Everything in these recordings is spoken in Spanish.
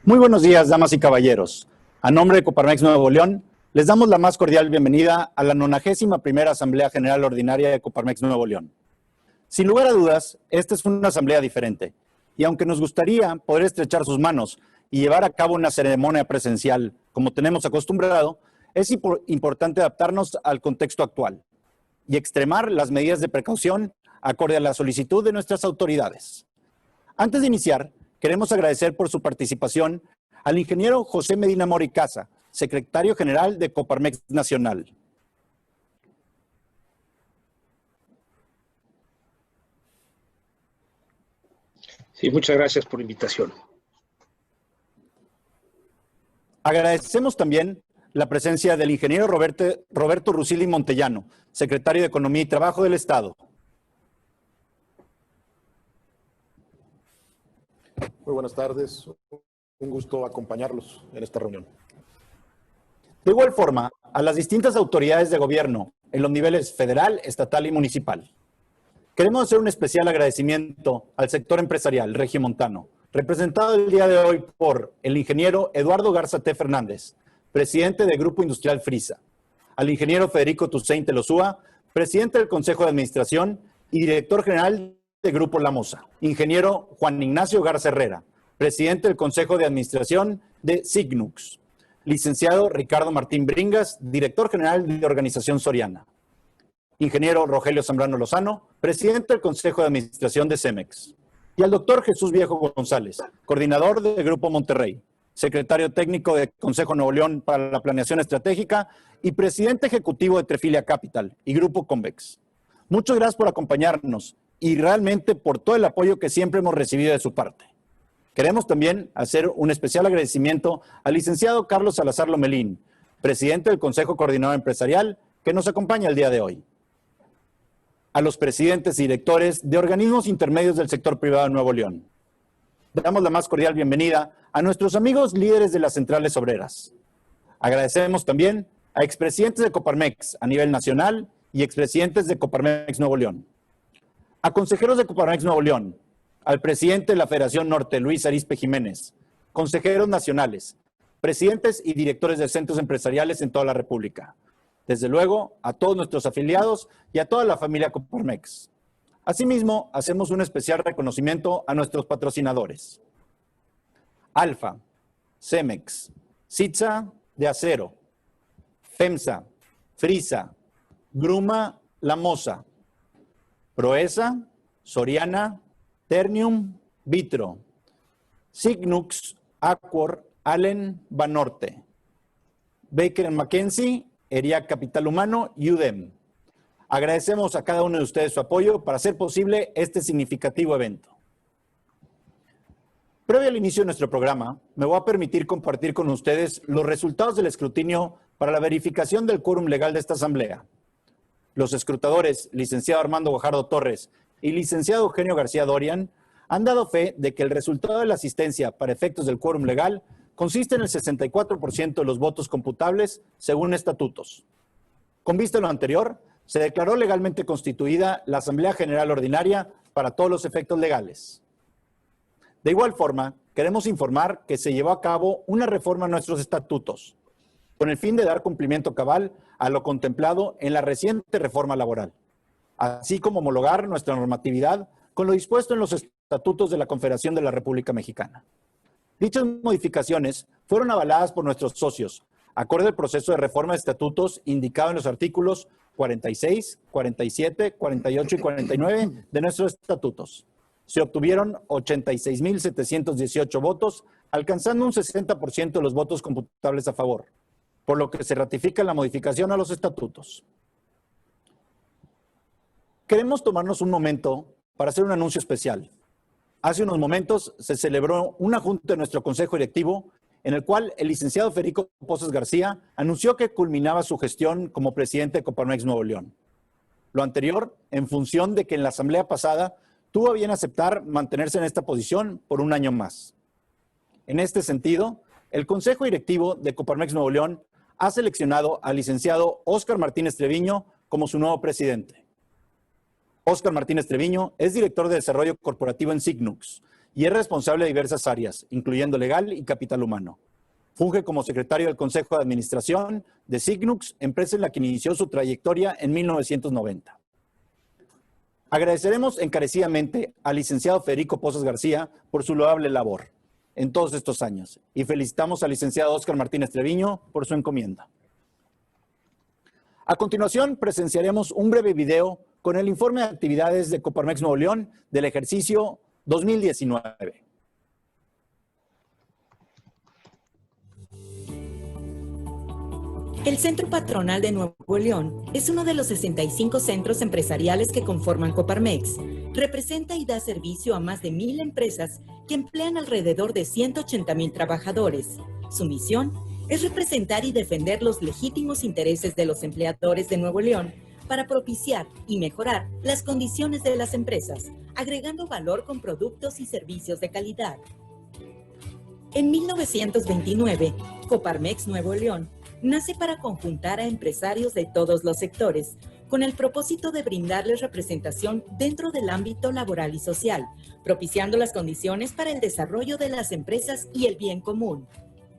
Muy buenos días, damas y caballeros. A nombre de Coparmex Nuevo León, les damos la más cordial bienvenida a la 91ª Asamblea General Ordinaria de Coparmex Nuevo León. Sin lugar a dudas, esta es una asamblea diferente, y aunque nos gustaría poder estrechar sus manos y llevar a cabo una ceremonia presencial como tenemos acostumbrado, es importante adaptarnos al contexto actual y extremar las medidas de precaución acorde a la solicitud de nuestras autoridades. Antes de iniciar, queremos agradecer por su participación al ingeniero José Medina Moricasa, secretario general de Coparmex Nacional. Sí, muchas gracias por la invitación. Agradecemos también la presencia del ingeniero Roberto Rusilli Montellano, secretario de Economía y Trabajo del Estado. Muy buenas tardes. Un gusto acompañarlos en esta reunión. De igual forma, a las distintas autoridades de gobierno en los niveles federal, estatal y municipal. Queremos hacer un especial agradecimiento al sector empresarial regiomontano, representado el día de hoy por el ingeniero Eduardo Garza T. Fernández, presidente del Grupo Industrial Frisa, al ingeniero Federico Toussaint Telosúa, presidente del Consejo de Administración y director general del Grupo La Mosa, ingeniero Juan Ignacio Garza Herrera, presidente del Consejo de Administración de Signux, licenciado Ricardo Martín Bringas, director general de Organización Soriana, ingeniero Rogelio Zambrano Lozano, presidente del Consejo de Administración de Cemex, y al doctor Jesús Viejo González, coordinador del Grupo Monterrey, secretario técnico de Consejo Nuevo León para la Planeación Estratégica y presidente ejecutivo de Trefilia Capital y Grupo Convex. Muchas gracias por acompañarnos y realmente por todo el apoyo que siempre hemos recibido de su parte. Queremos también hacer un especial agradecimiento al licenciado Carlos Salazar Lomelín, presidente del Consejo Coordinador Empresarial, que nos acompaña el día de hoy. A los presidentes y directores de organismos intermedios del sector privado de Nuevo León. Damos la más cordial bienvenida a nuestros amigos líderes de las centrales obreras. Agradecemos también a expresidentes de Coparmex a nivel nacional y expresidentes de Coparmex Nuevo León. A consejeros de Coparmex Nuevo León, al presidente de la Federación Norte, Luis Arizpe Jiménez, consejeros nacionales, presidentes y directores de centros empresariales en toda la República. Desde luego, a todos nuestros afiliados y a toda la familia Coparmex. Asimismo, hacemos un especial reconocimiento a nuestros patrocinadores. Alfa, Cemex, Sitza de Acero, FEMSA, Frisa, Gruma, La Mosa, Proesa, Soriana, Ternium, Vitro, Signux, Accor, Allen, Banorte, Baker & McKenzie, ERIAC Capital Humano y UDEM. Agradecemos a cada uno de ustedes su apoyo para hacer posible este significativo evento. Previo al inicio de nuestro programa, me voy a permitir compartir con ustedes los resultados del escrutinio para la verificación del quórum legal de esta asamblea. Los escrutadores, licenciado Armando Guajardo Torres y licenciado Eugenio García Dorian, han dado fe de que el resultado de la asistencia para efectos del quórum legal consiste en el 64% de los votos computables según estatutos. Con vista a lo anterior, se declaró legalmente constituida la Asamblea General Ordinaria para todos los efectos legales. De igual forma, queremos informar que se llevó a cabo una reforma a nuestros estatutos, con el fin de dar cumplimiento cabal a lo contemplado en la reciente reforma laboral, así como homologar nuestra normatividad con lo dispuesto en los estatutos de la Confederación de la República Mexicana. Dichas modificaciones fueron avaladas por nuestros socios, acorde al proceso de reforma de estatutos indicado en los artículos 46, 47, 48 y 49 de nuestros estatutos. Se obtuvieron 86,718 votos, alcanzando un 60% de los votos computables a favor, por lo que se ratifica la modificación a los estatutos. Queremos tomarnos un momento para hacer un anuncio especial. Hace unos momentos se celebró una junta de nuestro Consejo Directivo en el cual el licenciado Federico Pozas García anunció que culminaba su gestión como presidente de Coparmex Nuevo León. Lo anterior, en función de que en la asamblea pasada tuvo a bien aceptar mantenerse en esta posición por un año más. En este sentido, el Consejo Directivo de Coparmex Nuevo León ha seleccionado al licenciado Óscar Martínez Treviño como su nuevo presidente. Óscar Martínez Treviño es director de Desarrollo Corporativo en Signux y es responsable de diversas áreas, incluyendo legal y capital humano. Funge como secretario del Consejo de Administración de Signux, empresa en la que inició su trayectoria en 1990. Agradeceremos encarecidamente al licenciado Federico Pozas García por su loable labor en todos estos años y felicitamos al licenciado Óscar Martínez Treviño por su encomienda. A continuación, presenciaremos un breve video con el informe de actividades de Coparmex Nuevo León del ejercicio 2019. El Centro Patronal de Nuevo León es uno de los 65 centros empresariales que conforman Coparmex. Representa y da servicio a más de 1,000 empresas que emplean alrededor de 180,000 trabajadores. Su misión es representar y defender los legítimos intereses de los empleadores de Nuevo León para propiciar y mejorar las condiciones de las empresas, agregando valor con productos y servicios de calidad. En 1929, Coparmex Nuevo León nace para conjuntar a empresarios de todos los sectores, con el propósito de brindarles representación dentro del ámbito laboral y social, propiciando las condiciones para el desarrollo de las empresas y el bien común.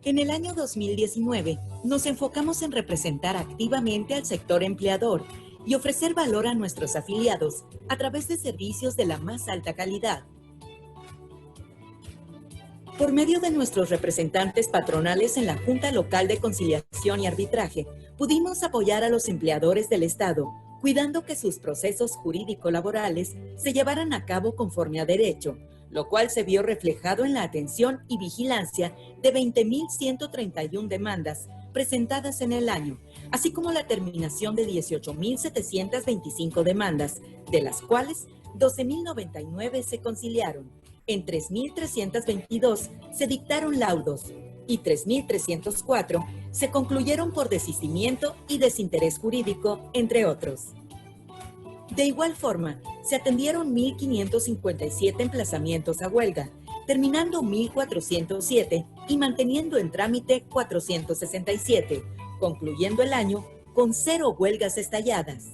En el año 2019, nos enfocamos en representar activamente al sector empleador y ofrecer valor a nuestros afiliados a través de servicios de la más alta calidad. Por medio de nuestros representantes patronales en la Junta Local de Conciliación y Arbitraje, pudimos apoyar a los empleadores del Estado, cuidando que sus procesos jurídico-laborales se llevaran a cabo conforme a derecho, lo cual se vio reflejado en la atención y vigilancia de 20,131 demandas presentadas en el año, así como la terminación de 18,725 demandas, de las cuales 12,099 se conciliaron. En 3,322 se dictaron laudos y 3,304 se concluyeron por desistimiento y desinterés jurídico, entre otros. De igual forma, se atendieron 1,557 emplazamientos a huelga, terminando 1,407 y manteniendo en trámite 467, concluyendo el año con 0 huelgas estalladas.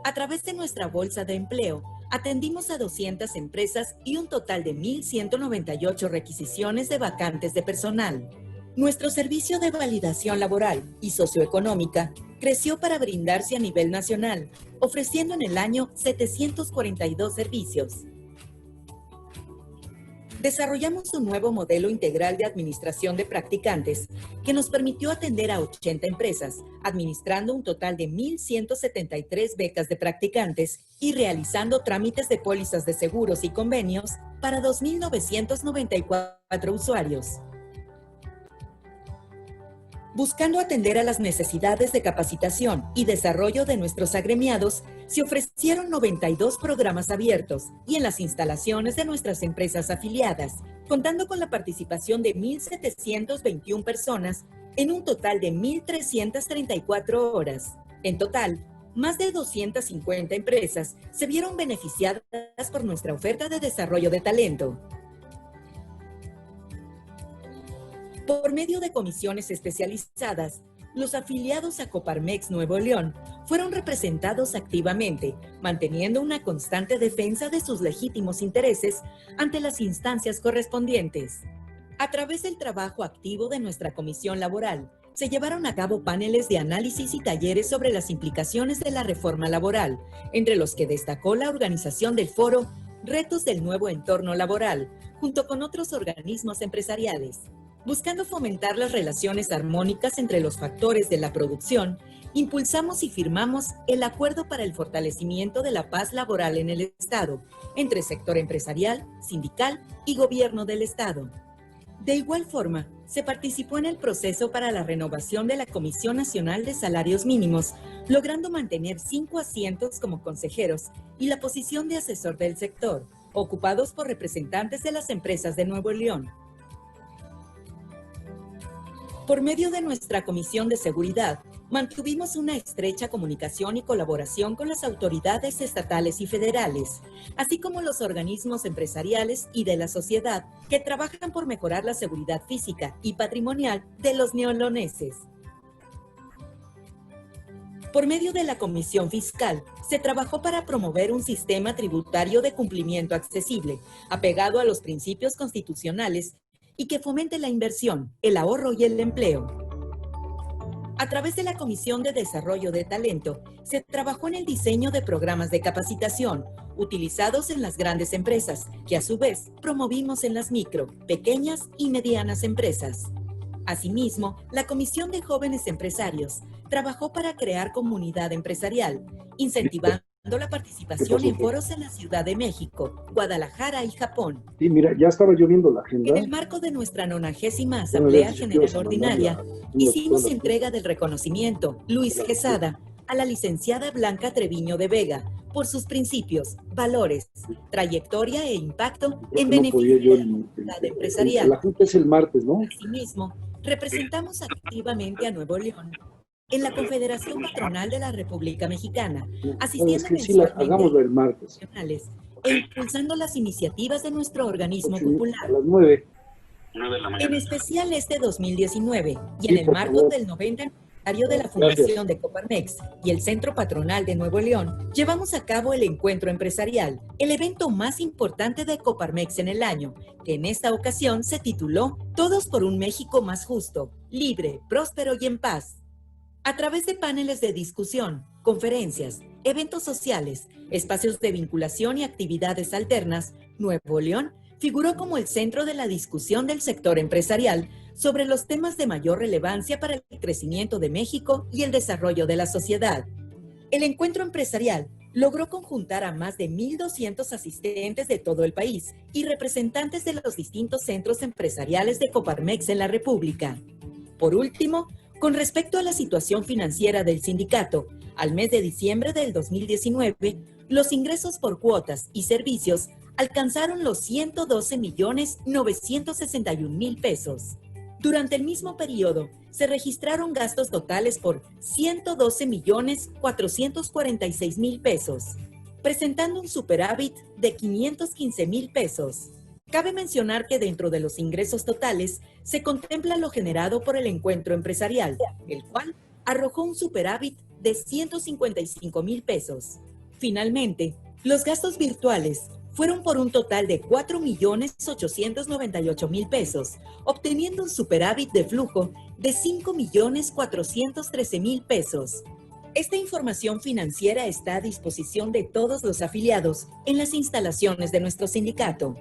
A través de nuestra bolsa de empleo, atendimos a 200 empresas y un total de 1,198 requisiciones de vacantes de personal. Nuestro servicio de validación laboral y socioeconómica creció para brindarse a nivel nacional, ofreciendo en el año 742 servicios. Desarrollamos un nuevo modelo integral de administración de practicantes que nos permitió atender a 80 empresas, administrando un total de 1,173 becas de practicantes y realizando trámites de pólizas de seguros y convenios para 2,994 usuarios. Buscando atender a las necesidades de capacitación y desarrollo de nuestros agremiados, se ofrecieron 92 programas abiertos y en las instalaciones de nuestras empresas afiliadas, contando con la participación de 1,721 personas en un total de 1,334 horas. En total, más de 250 empresas se vieron beneficiadas por nuestra oferta de desarrollo de talento. Por medio de comisiones especializadas, los afiliados a Coparmex Nuevo León fueron representados activamente, manteniendo una constante defensa de sus legítimos intereses ante las instancias correspondientes. A través del trabajo activo de nuestra comisión laboral, se llevaron a cabo paneles de análisis y talleres sobre las implicaciones de la reforma laboral, entre los que destacó la organización del foro Retos del Nuevo Entorno Laboral, junto con otros organismos empresariales. Buscando fomentar las relaciones armónicas entre los factores de la producción, impulsamos y firmamos el Acuerdo para el Fortalecimiento de la Paz Laboral en el Estado, entre sector empresarial, sindical y gobierno del Estado. De igual forma, se participó en el proceso para la renovación de la Comisión Nacional de Salarios Mínimos, logrando mantener 5 asientos como consejeros y la posición de asesor del sector, ocupados por representantes de las empresas de Nuevo León. Por medio de nuestra Comisión de Seguridad, mantuvimos una estrecha comunicación y colaboración con las autoridades estatales y federales, así como los organismos empresariales y de la sociedad que trabajan por mejorar la seguridad física y patrimonial de los neoloneses. Por medio de la Comisión Fiscal, se trabajó para promover un sistema tributario de cumplimiento accesible, apegado a los principios constitucionales y que fomente la inversión, el ahorro y el empleo. A través de la Comisión de Desarrollo de Talento, se trabajó en el diseño de programas de capacitación utilizados en las grandes empresas, que a su vez promovimos en las micro, pequeñas y medianas empresas. Asimismo, la Comisión de Jóvenes Empresarios trabajó para crear comunidad empresarial, incentivando la participación en foros en la Ciudad de México, Guadalajara y Japón. Sí, mira, ya estaba yo viendo la agenda. En el marco de nuestra 90ª Asamblea General Ordinaria, hicimos entrega del reconocimiento Luis Quesada a la licenciada Blanca Treviño de Vega por sus principios, valores, trayectoria e impacto en beneficio de la comunidad empresarial. La junta es el martes, ¿no? Asimismo, representamos activamente a Nuevo León en la Confederación Patronal de la República Mexicana, asistiendo hagámoslo el martes. E impulsando las iniciativas de nuestro organismo popular. A las 9. En especial este 2019 y en el marco del 90 aniversario de la fundación de Coparmex y el Centro Patronal de Nuevo León, llevamos a cabo el Encuentro Empresarial, el evento más importante de Coparmex en el año, que en esta ocasión se tituló Todos por un México más justo, libre, próspero y en paz. A través de paneles de discusión, conferencias, eventos sociales, espacios de vinculación y actividades alternas, Nuevo León figuró como el centro de la discusión del sector empresarial sobre los temas de mayor relevancia para el crecimiento de México y el desarrollo de la sociedad. El encuentro empresarial logró conjuntar a más de 1,200 asistentes de todo el país y representantes de los distintos centros empresariales de Coparmex en la República. Por último, con respecto a la situación financiera del sindicato, al mes de diciembre del 2019, los ingresos por cuotas y servicios alcanzaron los 112,961,000 pesos. Durante el mismo periodo, se registraron gastos totales por 112,446,000 pesos, presentando un superávit de 515,000 pesos. Cabe mencionar que dentro de los ingresos totales se contempla lo generado por el encuentro empresarial, el cual arrojó un superávit de 155,000 pesos. Finalmente, los gastos virtuales fueron por un total de 4,898,000 pesos, obteniendo un superávit de flujo de 5,413,000 pesos. Esta información financiera está a disposición de todos los afiliados en las instalaciones de nuestro sindicato.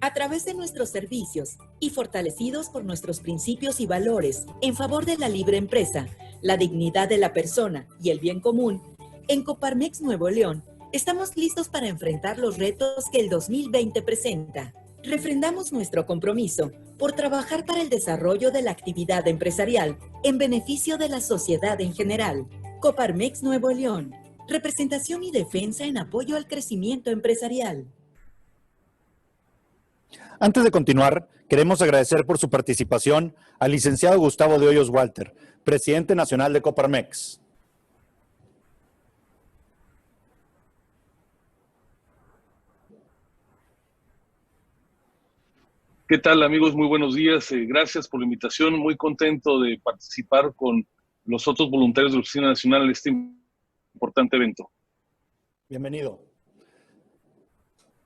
A través de nuestros servicios y fortalecidos por nuestros principios y valores en favor de la libre empresa, la dignidad de la persona y el bien común, en Coparmex Nuevo León estamos listos para enfrentar los retos que el 2020 presenta. Refrendamos nuestro compromiso por trabajar para el desarrollo de la actividad empresarial en beneficio de la sociedad en general. Coparmex Nuevo León, representación y defensa en apoyo al crecimiento empresarial. Antes de continuar, queremos agradecer por su participación al licenciado Gustavo de Hoyos Walter, presidente nacional de Coparmex. ¿Qué tal, amigos? Muy buenos días. Gracias por la invitación. Muy contento de participar con los otros voluntarios de la Oficina Nacional en este importante evento. Bienvenido.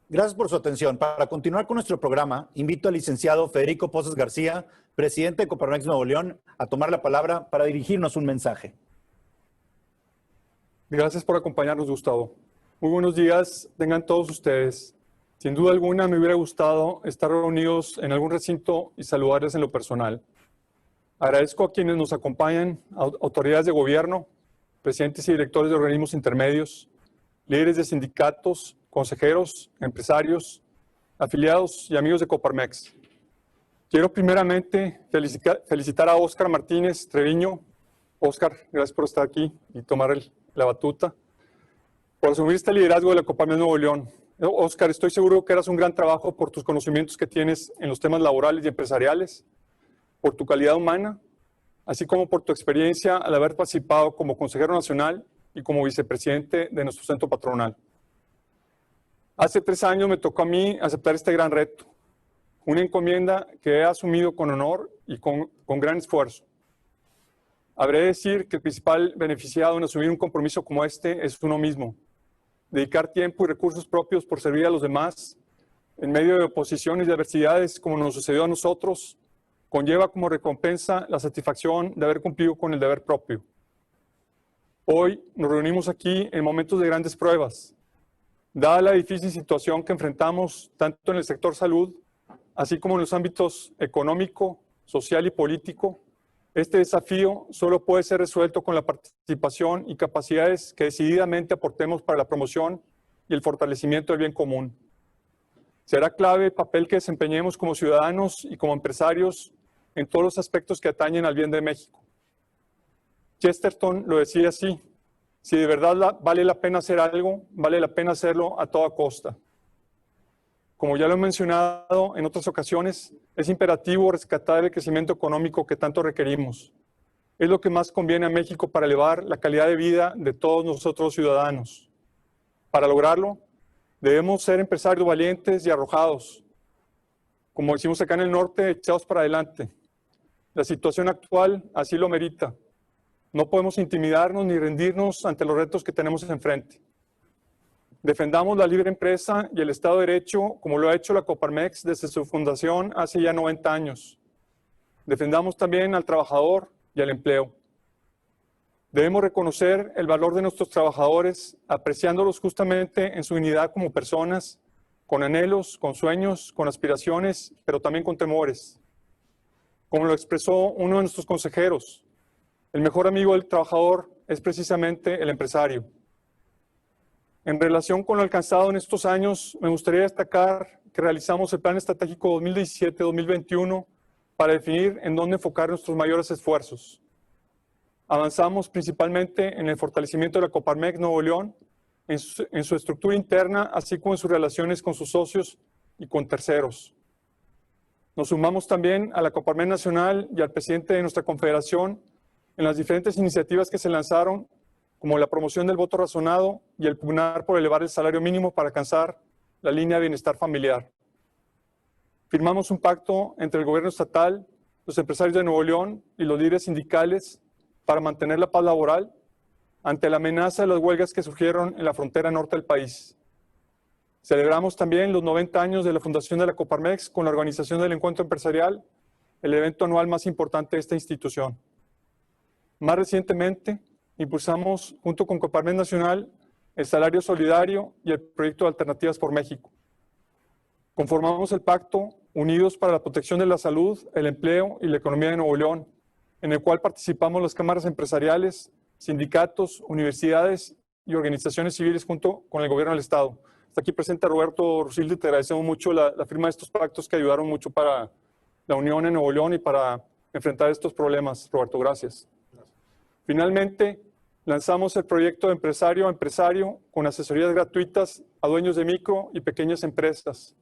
Gracias por su atención. Para continuar con nuestro programa, invito al licenciado Federico Pozas García, presidente de Coparmex Nuevo León, a tomar la palabra para dirigirnos un mensaje. Gracias por acompañarnos, Gustavo. Muy buenos días, tengan todos ustedes. Sin duda alguna me hubiera gustado estar reunidos en algún recinto y saludarles en lo personal. Agradezco a quienes nos acompañan, autoridades de gobierno, presidentes y directores de organismos intermedios, líderes de sindicatos, consejeros, empresarios, afiliados y amigos de Coparmex. Quiero primeramente felicitar a Óscar Martínez Treviño. Óscar, gracias por estar aquí y tomar la batuta, por asumir este liderazgo de la Coparmex Nuevo León. Óscar, estoy seguro que harás un gran trabajo por tus conocimientos que tienes en los temas laborales y empresariales, por tu calidad humana, así como por tu experiencia al haber participado como consejero nacional y como vicepresidente de nuestro centro patronal. Hace 3 años me tocó a mí aceptar este gran reto, una encomienda que he asumido con honor y con gran esfuerzo. Habré de decir que el principal beneficiado en asumir un compromiso como este es uno mismo. Dedicar tiempo y recursos propios por servir a los demás, en medio de oposiciones y adversidades como nos sucedió a nosotros, conlleva como recompensa la satisfacción de haber cumplido con el deber propio. Hoy nos reunimos aquí en momentos de grandes pruebas. Dada la difícil situación que enfrentamos tanto en el sector salud, así como en los ámbitos económico, social y político, este desafío solo puede ser resuelto con la participación y capacidades que decididamente aportemos para la promoción y el fortalecimiento del bien común. Será clave el papel que desempeñemos como ciudadanos y como empresarios en todos los aspectos que atañen al bien de México. Chesterton lo decía así: si de verdad vale la pena hacer algo, vale la pena hacerlo a toda costa. Como ya lo he mencionado en otras ocasiones, es imperativo rescatar el crecimiento económico que tanto requerimos. Es lo que más conviene a México para elevar la calidad de vida de todos nosotros ciudadanos. Para lograrlo, debemos ser empresarios valientes y arrojados. Como decimos acá en el norte, echados para adelante. La situación actual así lo merita. No podemos intimidarnos ni rendirnos ante los retos que tenemos enfrente. Defendamos la libre empresa y el Estado de Derecho como lo ha hecho la Coparmex desde su fundación hace ya 90 años. Defendamos también al trabajador y al empleo. Debemos reconocer el valor de nuestros trabajadores, apreciándolos justamente en su dignidad como personas, con anhelos, con sueños, con aspiraciones, pero también con temores. Como lo expresó uno de nuestros consejeros, el mejor amigo del trabajador es precisamente el empresario. En relación con lo alcanzado en estos años, me gustaría destacar que realizamos el Plan Estratégico 2017-2021 para definir en dónde enfocar nuestros mayores esfuerzos. Avanzamos principalmente en el fortalecimiento de la Coparmex Nuevo León, en su estructura interna, así como en sus relaciones con sus socios y con terceros. Nos sumamos también a la Coparmex Nacional y al presidente de nuestra confederación en las diferentes iniciativas que se lanzaron, como la promoción del voto razonado y el pugnar por elevar el salario mínimo para alcanzar la línea de bienestar familiar. Firmamos un pacto entre el gobierno estatal, los empresarios de Nuevo León y los líderes sindicales para mantener la paz laboral ante la amenaza de las huelgas que surgieron en la frontera norte del país. Celebramos también los 90 años de la fundación de la Coparmex con la organización del Encuentro Empresarial, el evento anual más importante de esta institución. Más recientemente, impulsamos, junto con Coparmex Nacional, el Salario Solidario y el Proyecto de Alternativas por México. Conformamos el Pacto Unidos para la Protección de la Salud, el Empleo y la Economía de Nuevo León, en el cual participamos las cámaras empresariales, sindicatos, universidades y organizaciones civiles junto con el gobierno del Estado. Está aquí presente Roberto Rusildi, te agradecemos mucho la firma de estos pactos que ayudaron mucho para la unión en Nuevo León y para enfrentar estos problemas. Roberto, gracias. Finalmente, lanzamos el proyecto de empresario a empresario con asesorías gratuitas a dueños de micro y pequeñas empresas.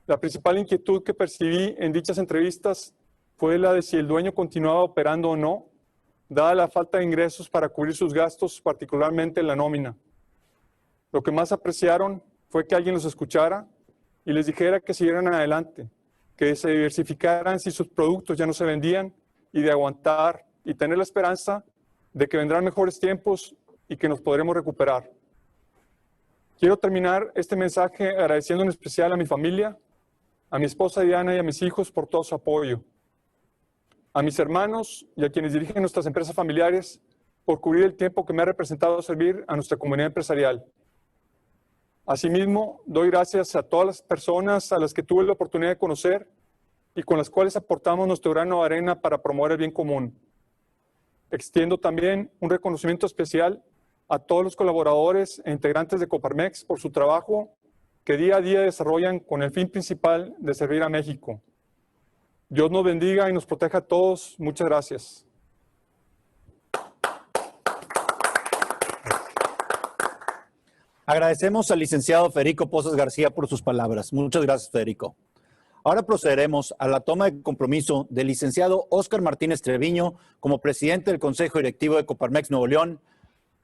La principal inquietud que percibí en dichas entrevistas fue la de si el dueño continuaba operando o no, dada la falta de ingresos para cubrir sus gastos, particularmente en la nómina. Lo que más apreciaron fue que alguien los escuchara y les dijera que siguieran adelante, que se diversificaran si sus productos ya no se vendían y de aguantar y tener la esperanza de que vendrán mejores tiempos y que nos podremos recuperar. Quiero terminar este mensaje agradeciendo en especial a mi familia, a mi esposa Diana y a mis hijos por todo su apoyo, a mis hermanos y a quienes dirigen nuestras empresas familiares por cubrir el tiempo que me ha representado servir a nuestra comunidad empresarial. Asimismo, doy gracias a todas las personas a las que tuve la oportunidad de conocer y con las cuales aportamos nuestro grano de arena para promover el bien común. Extiendo también un reconocimiento especial a todos los colaboradores e integrantes de Coparmex por su trabajo que día a día desarrollan con el fin principal de servir a México. Dios nos bendiga y nos proteja a todos. Muchas gracias. Agradecemos al licenciado Federico Pozas García por sus palabras. Muchas gracias, Federico. Ahora procederemos a la toma de compromiso del licenciado Óscar Martínez Treviño como presidente del Consejo Directivo de Coparmex Nuevo León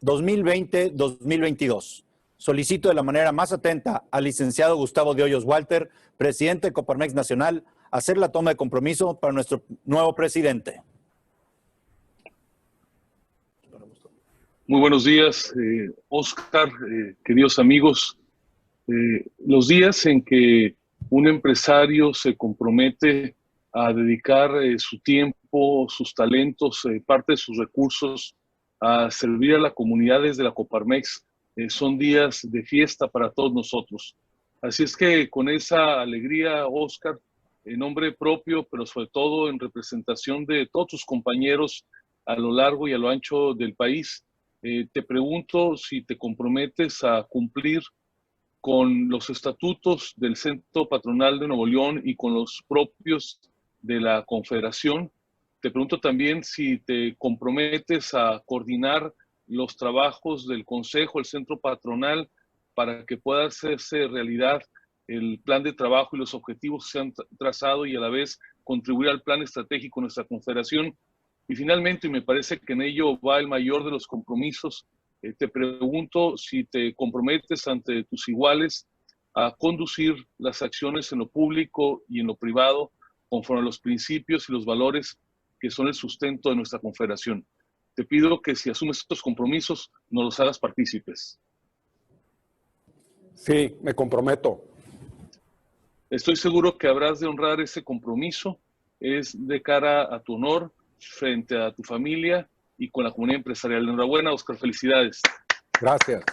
2020-2022. Solicito de la manera más atenta al licenciado Gustavo de Hoyos Walter, presidente de Coparmex Nacional, hacer la toma de compromiso para nuestro nuevo presidente. Muy buenos días, Óscar, queridos amigos. Los días en que un empresario se compromete a dedicar su tiempo, sus talentos, parte de sus recursos a servir a la comunidad desde la Coparmex, son días de fiesta para todos nosotros. Así es que con esa alegría, Óscar, en nombre propio, pero sobre todo en representación de todos tus compañeros a lo largo y a lo ancho del país, te pregunto si te comprometes a cumplir con los estatutos del Centro Patronal de Nuevo León y con los propios de la Confederación. Te pregunto también si te comprometes a coordinar los trabajos del Consejo, el Centro Patronal, para que pueda hacerse realidad el plan de trabajo y los objetivos que se han trazado y a la vez contribuir al plan estratégico de nuestra Confederación. Y finalmente, y me parece que en ello va el mayor de los compromisos, te pregunto si te comprometes ante tus iguales a conducir las acciones en lo público y en lo privado conforme a los principios y los valores que son el sustento de nuestra Confederación. Te pido que si asumes estos compromisos, nos los hagas partícipes. Sí, me comprometo. Estoy seguro que habrás de honrar ese compromiso. Es de cara a tu honor, frente a tu familia y con la comunidad empresarial. Enhorabuena, Óscar, felicidades. Gracias.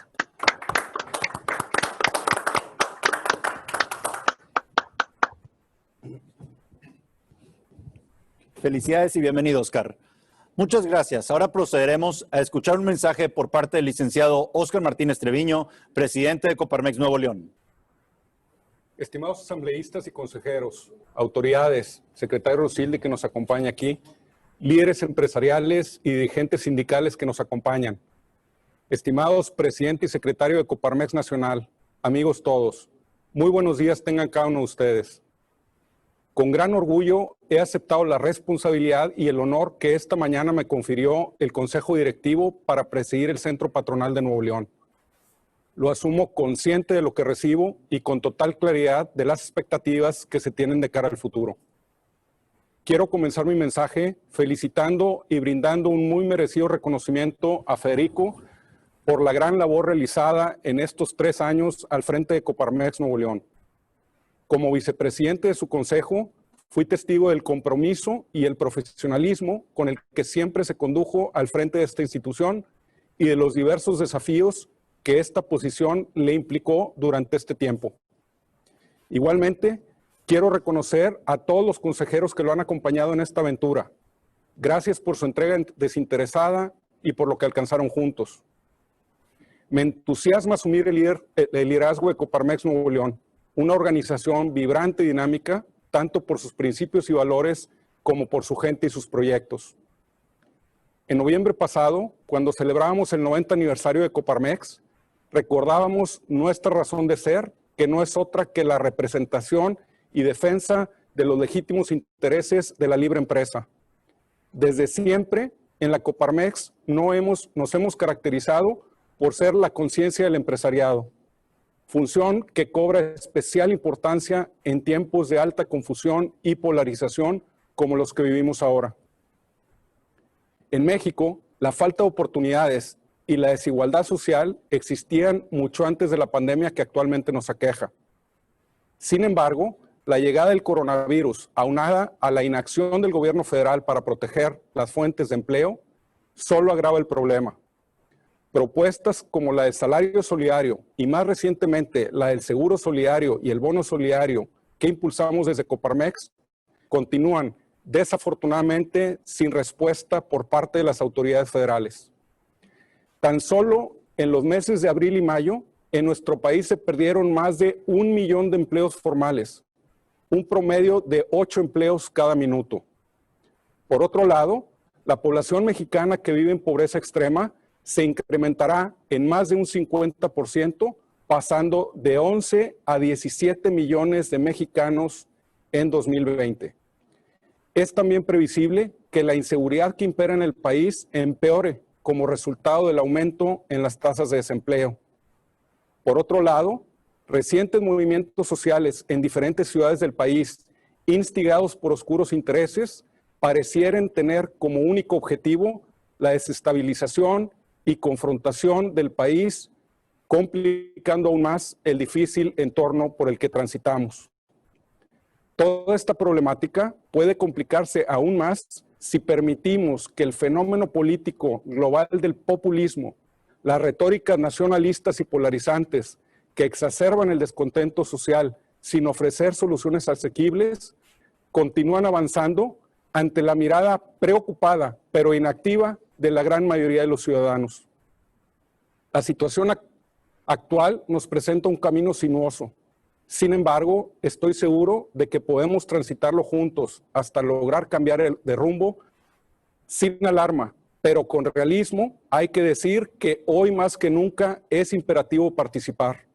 Felicidades y bienvenido, Óscar. Muchas gracias. Ahora procederemos a escuchar un mensaje por parte del licenciado Óscar Martínez Treviño, presidente de Coparmex Nuevo León. Estimados asambleístas y consejeros, autoridades, secretario Rosilde que nos acompaña aquí, líderes empresariales y dirigentes sindicales que nos acompañan, estimados presidente y secretario de Coparmex Nacional, amigos todos, muy buenos días tengan cada uno de ustedes. Con gran orgullo he aceptado la responsabilidad y el honor que esta mañana me confirió el Consejo Directivo para presidir el Centro Patronal de Nuevo León. Lo asumo consciente de lo que recibo y con total claridad de las expectativas que se tienen de cara al futuro. Quiero comenzar mi mensaje felicitando y brindando un muy merecido reconocimiento a Federico por la gran labor realizada en estos 3 años al frente de Coparmex Nuevo León. Como vicepresidente de su consejo, fui testigo del compromiso y el profesionalismo con el que siempre se condujo al frente de esta institución y de los diversos desafíos que esta posición le implicó durante este tiempo. Igualmente, quiero reconocer a todos los consejeros que lo han acompañado en esta aventura. Gracias por su entrega desinteresada y por lo que alcanzaron juntos. Me entusiasma asumir el liderazgo de Coparmex Nuevo León, una organización vibrante y dinámica, tanto por sus principios y valores como por su gente y sus proyectos. En noviembre pasado, cuando celebrábamos el 90 aniversario de Coparmex, recordábamos nuestra razón de ser, que no es otra que la representación y defensa de los legítimos intereses de la libre empresa. Desde siempre, en la Coparmex nos hemos caracterizado por ser la conciencia del empresariado, función que cobra especial importancia en tiempos de alta confusión y polarización como los que vivimos ahora. En México, la falta de oportunidades y la desigualdad social existían mucho antes de la pandemia que actualmente nos aqueja. Sin embargo, la llegada del coronavirus, aunada a la inacción del gobierno federal para proteger las fuentes de empleo, solo agrava el problema. Propuestas como la del salario solidario y más recientemente la del seguro solidario y el bono solidario que impulsamos desde Coparmex continúan desafortunadamente sin respuesta por parte de las autoridades federales. Tan solo en los meses de abril y mayo, en nuestro país se perdieron más de 1 millón de empleos formales, un promedio de 8 empleos cada minuto. Por otro lado, la población mexicana que vive en pobreza extrema se incrementará en más de un 50%, pasando de 11 a 17 millones de mexicanos en 2020. Es también previsible que la inseguridad que impera en el país empeore como resultado del aumento en las tasas de desempleo. Por otro lado, recientes movimientos sociales en diferentes ciudades del país, instigados por oscuros intereses, parecieran tener como único objetivo la desestabilización y confrontación del país, complicando aún más el difícil entorno por el que transitamos. Toda esta problemática puede complicarse aún más si permitimos que el fenómeno político global del populismo, las retóricas nacionalistas y polarizantes que exacerban el descontento social sin ofrecer soluciones asequibles, continúan avanzando ante la mirada preocupada pero inactiva de la gran mayoría de los ciudadanos. La situación actual nos presenta un camino sinuoso. Sin embargo, estoy seguro de que podemos transitarlo juntos hasta lograr cambiar de rumbo sin alarma, pero con realismo. Hay que decir que hoy más que nunca es imperativo participar.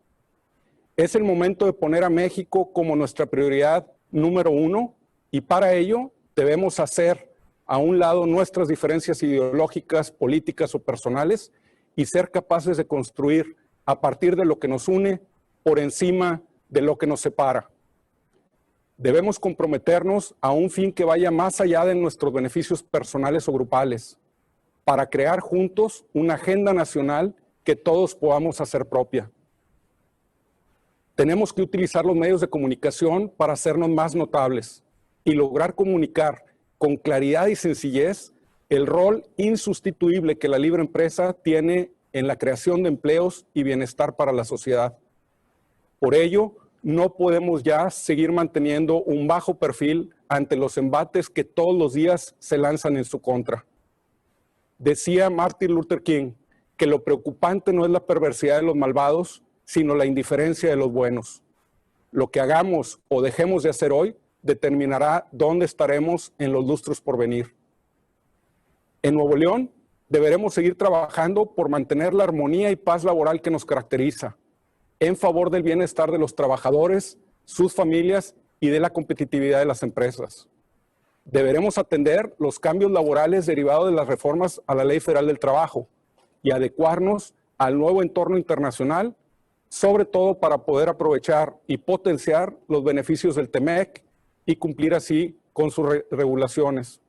Es el momento de poner a México como nuestra prioridad número 1 y para ello debemos hacer a un lado nuestras diferencias ideológicas, políticas o personales y ser capaces de construir a partir de lo que nos une por encima de lo que nos separa. Debemos comprometernos a un fin que vaya más allá de nuestros beneficios personales o grupales, para crear juntos una agenda nacional que todos podamos hacer propia. Tenemos que utilizar los medios de comunicación para hacernos más notables y lograr comunicar con claridad y sencillez el rol insustituible que la libre empresa tiene en la creación de empleos y bienestar para la sociedad. Por ello, no podemos ya seguir manteniendo un bajo perfil ante los embates que todos los días se lanzan en su contra. Decía Martin Luther King que lo preocupante no es la perversidad de los malvados, sino la indiferencia de los buenos. Lo que hagamos o dejemos de hacer hoy determinará dónde estaremos en los lustros por venir. En Nuevo León deberemos seguir trabajando por mantener la armonía y paz laboral que nos caracteriza, en favor del bienestar de los trabajadores, sus familias y de la competitividad de las empresas. Deberemos atender los cambios laborales derivados de las reformas a la Ley Federal del Trabajo y adecuarnos al nuevo entorno internacional, sobre todo para poder aprovechar y potenciar los beneficios del TEMEC y cumplir así con sus regulaciones.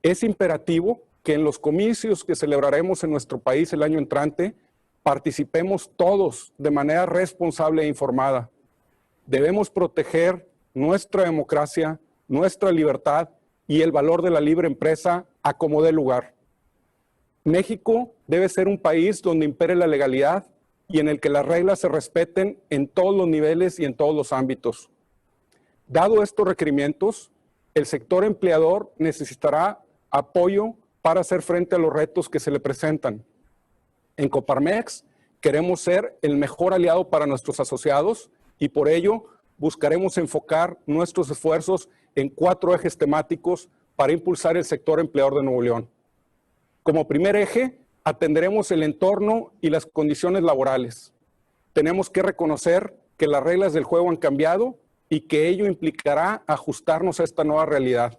Es imperativo que en los comicios que celebraremos en nuestro país el año entrante, participemos todos de manera responsable e informada. Debemos proteger nuestra democracia, nuestra libertad y el valor de la libre empresa a como dé lugar. México debe ser un país donde impere la legalidad y en el que las reglas se respeten en todos los niveles y en todos los ámbitos. Dado estos requerimientos, el sector empleador necesitará apoyo para hacer frente a los retos que se le presentan. En Coparmex queremos ser el mejor aliado para nuestros asociados y por ello buscaremos enfocar nuestros esfuerzos en 4 ejes temáticos para impulsar el sector empleador de Nuevo León. Como primer eje, atenderemos el entorno y las condiciones laborales. Tenemos que reconocer que las reglas del juego han cambiado y que ello implicará ajustarnos a esta nueva realidad.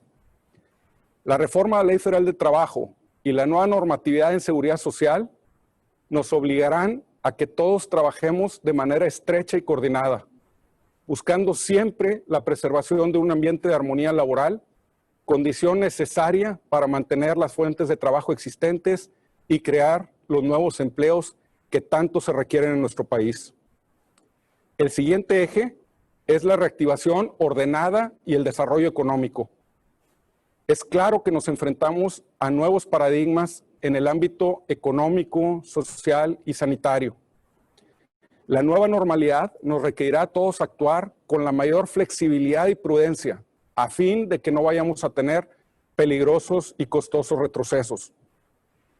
La reforma a la Ley Federal del Trabajo y la nueva normatividad en seguridad social nos obligarán a que todos trabajemos de manera estrecha y coordinada, buscando siempre la preservación de un ambiente de armonía laboral, condición necesaria para mantener las fuentes de trabajo existentes y crear los nuevos empleos que tanto se requieren en nuestro país. El siguiente eje es la reactivación ordenada y el desarrollo económico. Es claro que nos enfrentamos a nuevos paradigmas en el ámbito económico, social y sanitario. La nueva normalidad nos requerirá a todos actuar con la mayor flexibilidad y prudencia, a fin de que no vayamos a tener peligrosos y costosos retrocesos.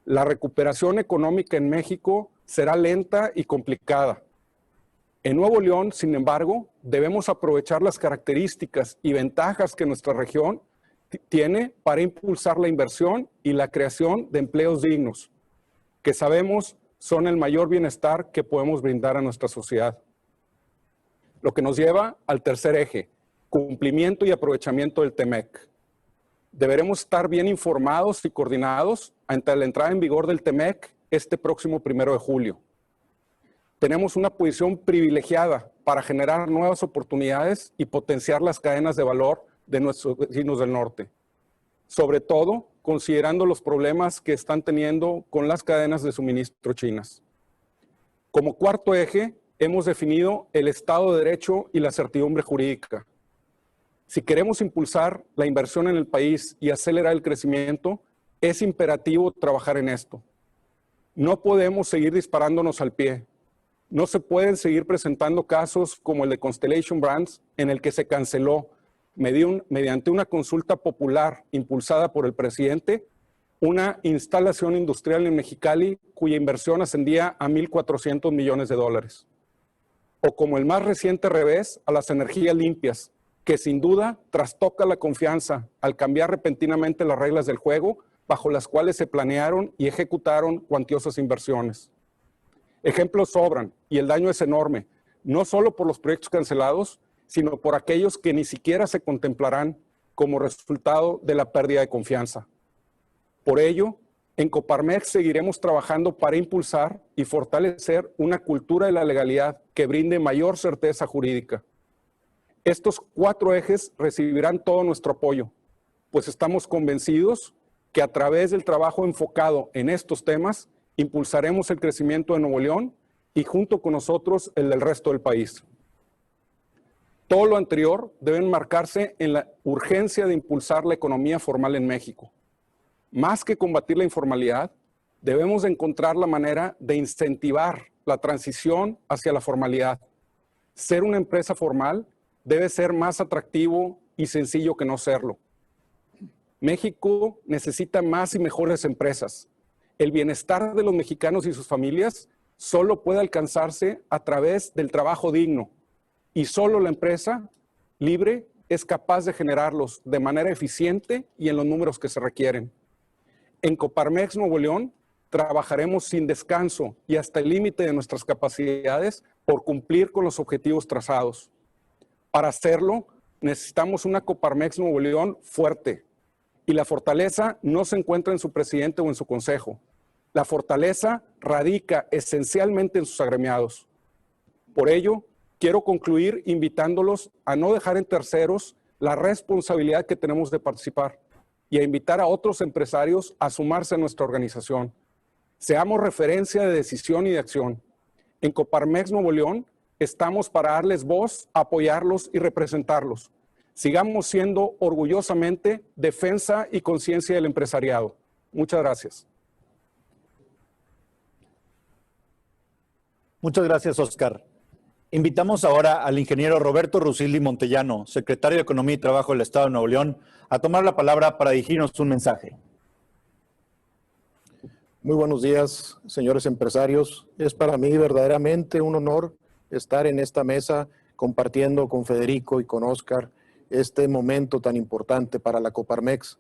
La recuperación económica en México será lenta y complicada. En Nuevo León, sin embargo, debemos aprovechar las características y ventajas que nuestra región tiene para impulsar la inversión y la creación de empleos dignos, que sabemos son el mayor bienestar que podemos brindar a nuestra sociedad. Lo que nos lleva al tercer eje, cumplimiento y aprovechamiento del TEMEC. Deberemos estar bien informados y coordinados ante la entrada en vigor del TEMEC este próximo 1 de julio. Tenemos una posición privilegiada para generar nuevas oportunidades y potenciar las cadenas de valor de nuestros vecinos del norte, sobre todo considerando los problemas que están teniendo con las cadenas de suministro chinas. Como cuarto eje, hemos definido el Estado de Derecho y la certidumbre jurídica. Si queremos impulsar la inversión en el país y acelerar el crecimiento, es imperativo trabajar en esto. No podemos seguir disparándonos al pie. No se pueden seguir presentando casos como el de Constellation Brands, en el que se canceló, mediante una consulta popular impulsada por el presidente, una instalación industrial en Mexicali cuya inversión ascendía a 1.400 millones de dólares. O como el más reciente revés a las energías limpias, que sin duda trastoca la confianza al cambiar repentinamente las reglas del juego bajo las cuales se planearon y ejecutaron cuantiosas inversiones. Ejemplos sobran y el daño es enorme, no solo por los proyectos cancelados, sino por aquellos que ni siquiera se contemplarán como resultado de la pérdida de confianza. Por ello, en Coparmex seguiremos trabajando para impulsar y fortalecer una cultura de la legalidad que brinde mayor certeza jurídica. Estos 4 ejes recibirán todo nuestro apoyo, pues estamos convencidos que a través del trabajo enfocado en estos temas, impulsaremos el crecimiento de Nuevo León y junto con nosotros el del resto del país. Todo lo anterior debe enmarcarse en la urgencia de impulsar la economía formal en México. Más que combatir la informalidad, debemos de encontrar la manera de incentivar la transición hacia la formalidad. Ser una empresa formal debe ser más atractivo y sencillo que no serlo. México necesita más y mejores empresas. El bienestar de los mexicanos y sus familias solo puede alcanzarse a través del trabajo digno y solo la empresa libre es capaz de generarlos de manera eficiente y en los números que se requieren. En Coparmex Nuevo León trabajaremos sin descanso y hasta el límite de nuestras capacidades por cumplir con los objetivos trazados. Para hacerlo, necesitamos una Coparmex Nuevo León fuerte. Y la fortaleza no se encuentra en su presidente o en su consejo. La fortaleza radica esencialmente en sus agremiados. Por ello, quiero concluir invitándolos a no dejar en terceros la responsabilidad que tenemos de participar y a invitar a otros empresarios a sumarse a nuestra organización. Seamos referencia de decisión y de acción. En Coparmex Nuevo León estamos para darles voz, apoyarlos y representarlos. Sigamos siendo orgullosamente defensa y conciencia del empresariado. Muchas gracias. Muchas gracias, Óscar. Invitamos ahora al ingeniero Roberto Rusilli Montellano, secretario de Economía y Trabajo del Estado de Nuevo León, a tomar la palabra para dirigirnos un mensaje. Muy buenos días, señores empresarios. Es para mí verdaderamente un honor estar en esta mesa compartiendo con Federico y con Óscar este momento tan importante para la Coparmex.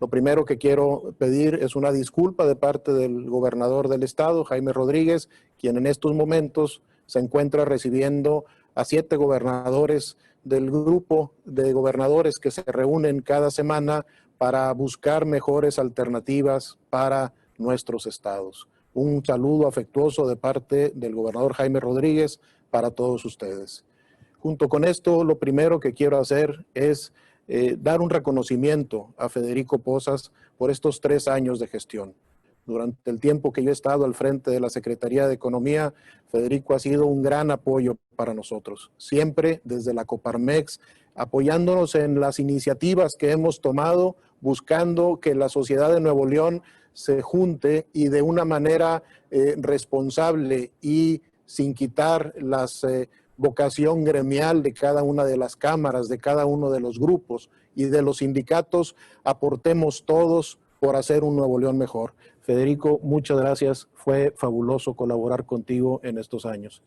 Lo primero que quiero pedir es una disculpa de parte del gobernador del estado, Jaime Rodríguez, quien en estos momentos se encuentra recibiendo a 7 gobernadores del grupo de gobernadores que se reúnen cada semana para buscar mejores alternativas para nuestros estados. Un saludo afectuoso de parte del gobernador Jaime Rodríguez para todos ustedes. Junto con esto, lo primero que quiero hacer es dar un reconocimiento a Federico Pozas por estos 3 años de gestión. Durante el tiempo que yo he estado al frente de la Secretaría de Economía, Federico ha sido un gran apoyo para nosotros. Siempre desde la Coparmex, apoyándonos en las iniciativas que hemos tomado, buscando que la sociedad de Nuevo León se junte y de una manera responsable y sin quitar las vocación gremial de cada una de las cámaras, de cada uno de los grupos y de los sindicatos, aportemos todos por hacer un Nuevo León mejor. Federico, muchas gracias. Fue fabuloso colaborar contigo en estos años.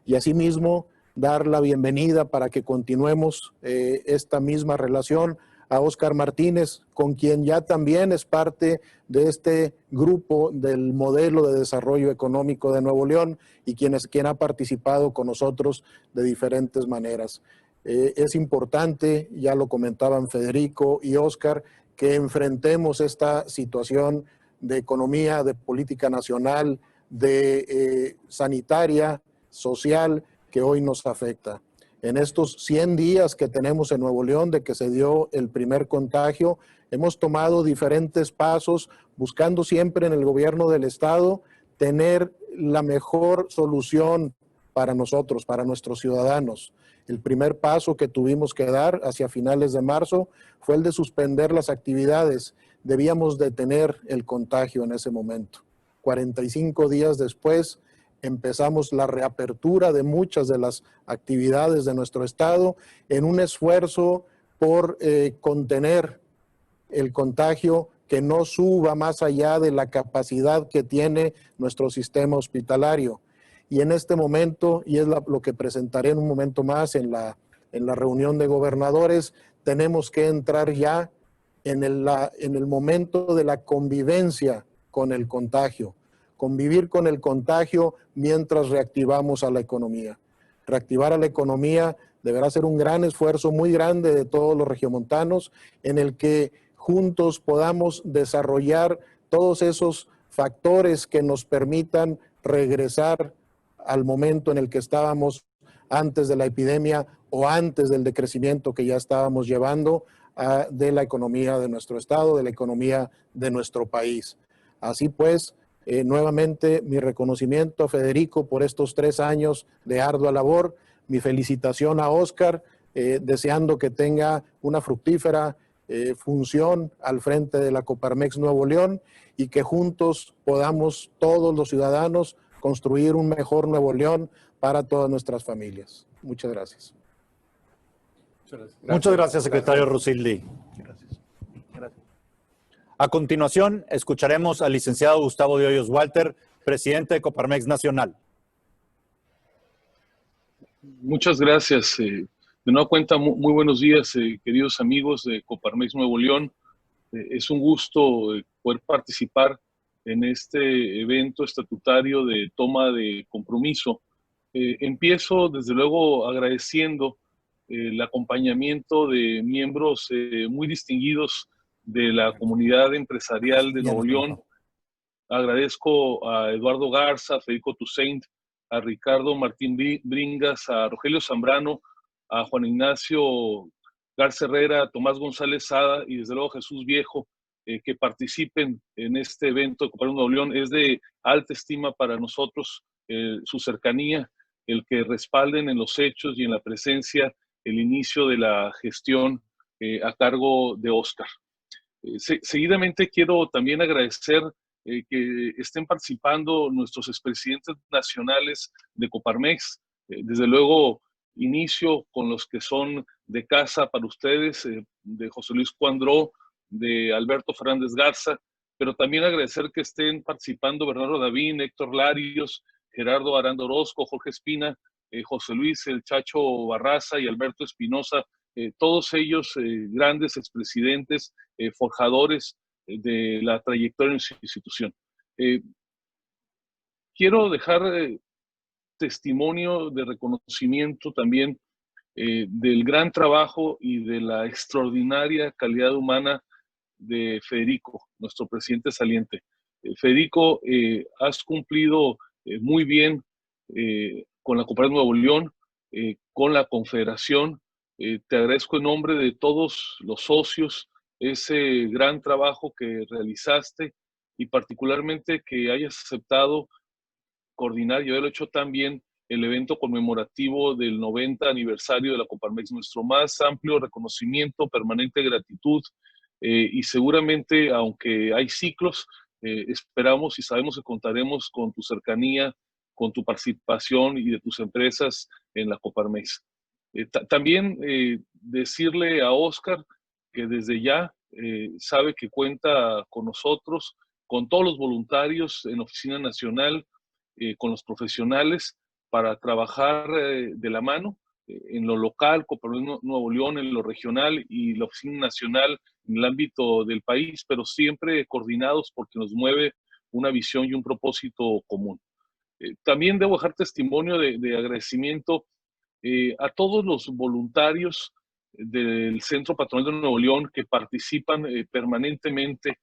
y asimismo dar la bienvenida para que continuemos esta misma relación a Óscar Martínez, con quien ya también es parte de este grupo del modelo de desarrollo económico de Nuevo León y quien ha participado con nosotros de diferentes maneras. Es importante, ya lo comentaban Federico y Óscar, que enfrentemos esta situación de economía, de política nacional, de sanitaria, social, que hoy nos afecta. En estos 100 días que tenemos en Nuevo León de que se dio el primer contagio, hemos tomado diferentes pasos buscando siempre en el gobierno del estado tener la mejor solución para nosotros, para nuestros ciudadanos. El primer paso que tuvimos que dar hacia finales de marzo fue el de suspender las actividades. Debíamos detener el contagio en ese momento. 45 días después, empezamos la reapertura de muchas de las actividades de nuestro estado en un esfuerzo por contener el contagio, que no suba más allá de la capacidad que tiene nuestro sistema hospitalario. Y en este momento, y es lo que presentaré en un momento más en la reunión de gobernadores, tenemos que entrar ya en el momento de la convivencia con el contagio. Convivir con el contagio mientras reactivamos a la economía. Reactivar a la economía deberá ser un gran esfuerzo muy grande de todos los regiomontanos, en el que juntos podamos desarrollar todos esos factores que nos permitan regresar al momento en el que estábamos antes de la epidemia o antes del decrecimiento que ya estábamos llevando de la economía de nuestro estado, de la economía de nuestro país. Así pues, nuevamente mi reconocimiento a Federico por estos 3 años de ardua labor, mi felicitación a Óscar, deseando que tenga una fructífera función al frente de la Coparmex Nuevo León y que juntos podamos todos los ciudadanos construir un mejor Nuevo León para todas nuestras familias. Muchas gracias. Muchas gracias, secretario Rusildi. Gracias. A continuación, escucharemos al licenciado Gustavo de Hoyos Walter, presidente de Coparmex Nacional. Muchas gracias. De nueva cuenta, muy buenos días, queridos amigos de Coparmex Nuevo León. Es un gusto poder participar en este evento estatutario de toma de compromiso. Empiezo, desde luego, agradeciendo el acompañamiento de miembros muy distinguidos de la comunidad empresarial de Nuevo León. Agradezco a Eduardo Garza, a Federico Toussaint, a Ricardo Martín Bringas, a Rogelio Zambrano, a Juan Ignacio Garza Herrera, a Tomás González Sada y desde luego a Jesús Viejo, que participen en este evento de Coparmex Nuevo León. Es de alta estima para nosotros su cercanía, el que respalden en los hechos y en la presencia el inicio de la gestión a cargo de Óscar. Seguidamente quiero también agradecer que estén participando nuestros expresidentes nacionales de Coparmex. Desde luego, inicio con los que son de casa para ustedes, de José Luis Cuandró, de Alberto Fernández Garza, pero también agradecer que estén participando Bernardo Davín, Héctor Larios, Gerardo Aranda Orozco, Jorge Espina, José Luis El Chacho Barraza y Alberto Espinosa, todos ellos grandes expresidentes, forjadores de la trayectoria de nuestra institución. Quiero dejar testimonio de reconocimiento también del gran trabajo y de la extraordinaria calidad humana de Federico, nuestro presidente saliente. Federico, has cumplido muy bien con la Coparmex Nuevo León, con la Confederación. Te agradezco en nombre de todos los socios ese gran trabajo que realizaste y particularmente que hayas aceptado coordinar y haberlo hecho también el evento conmemorativo del 90 aniversario de la Coparmex. Nuestro más amplio reconocimiento, permanente gratitud y seguramente, aunque hay ciclos, esperamos y sabemos que contaremos con tu cercanía, con tu participación y de tus empresas en la Coparmex. También decirle a Óscar que desde ya sabe que cuenta con nosotros, con todos los voluntarios en la Oficina Nacional, con los profesionales, para trabajar de la mano en lo local, Coparmex Nuevo León, en lo regional y la Oficina Nacional en el ámbito del país, pero siempre coordinados porque nos mueve una visión y un propósito común. También debo dejar testimonio de agradecimiento a todos los voluntarios del Centro Patronal de Nuevo León que participan permanentemente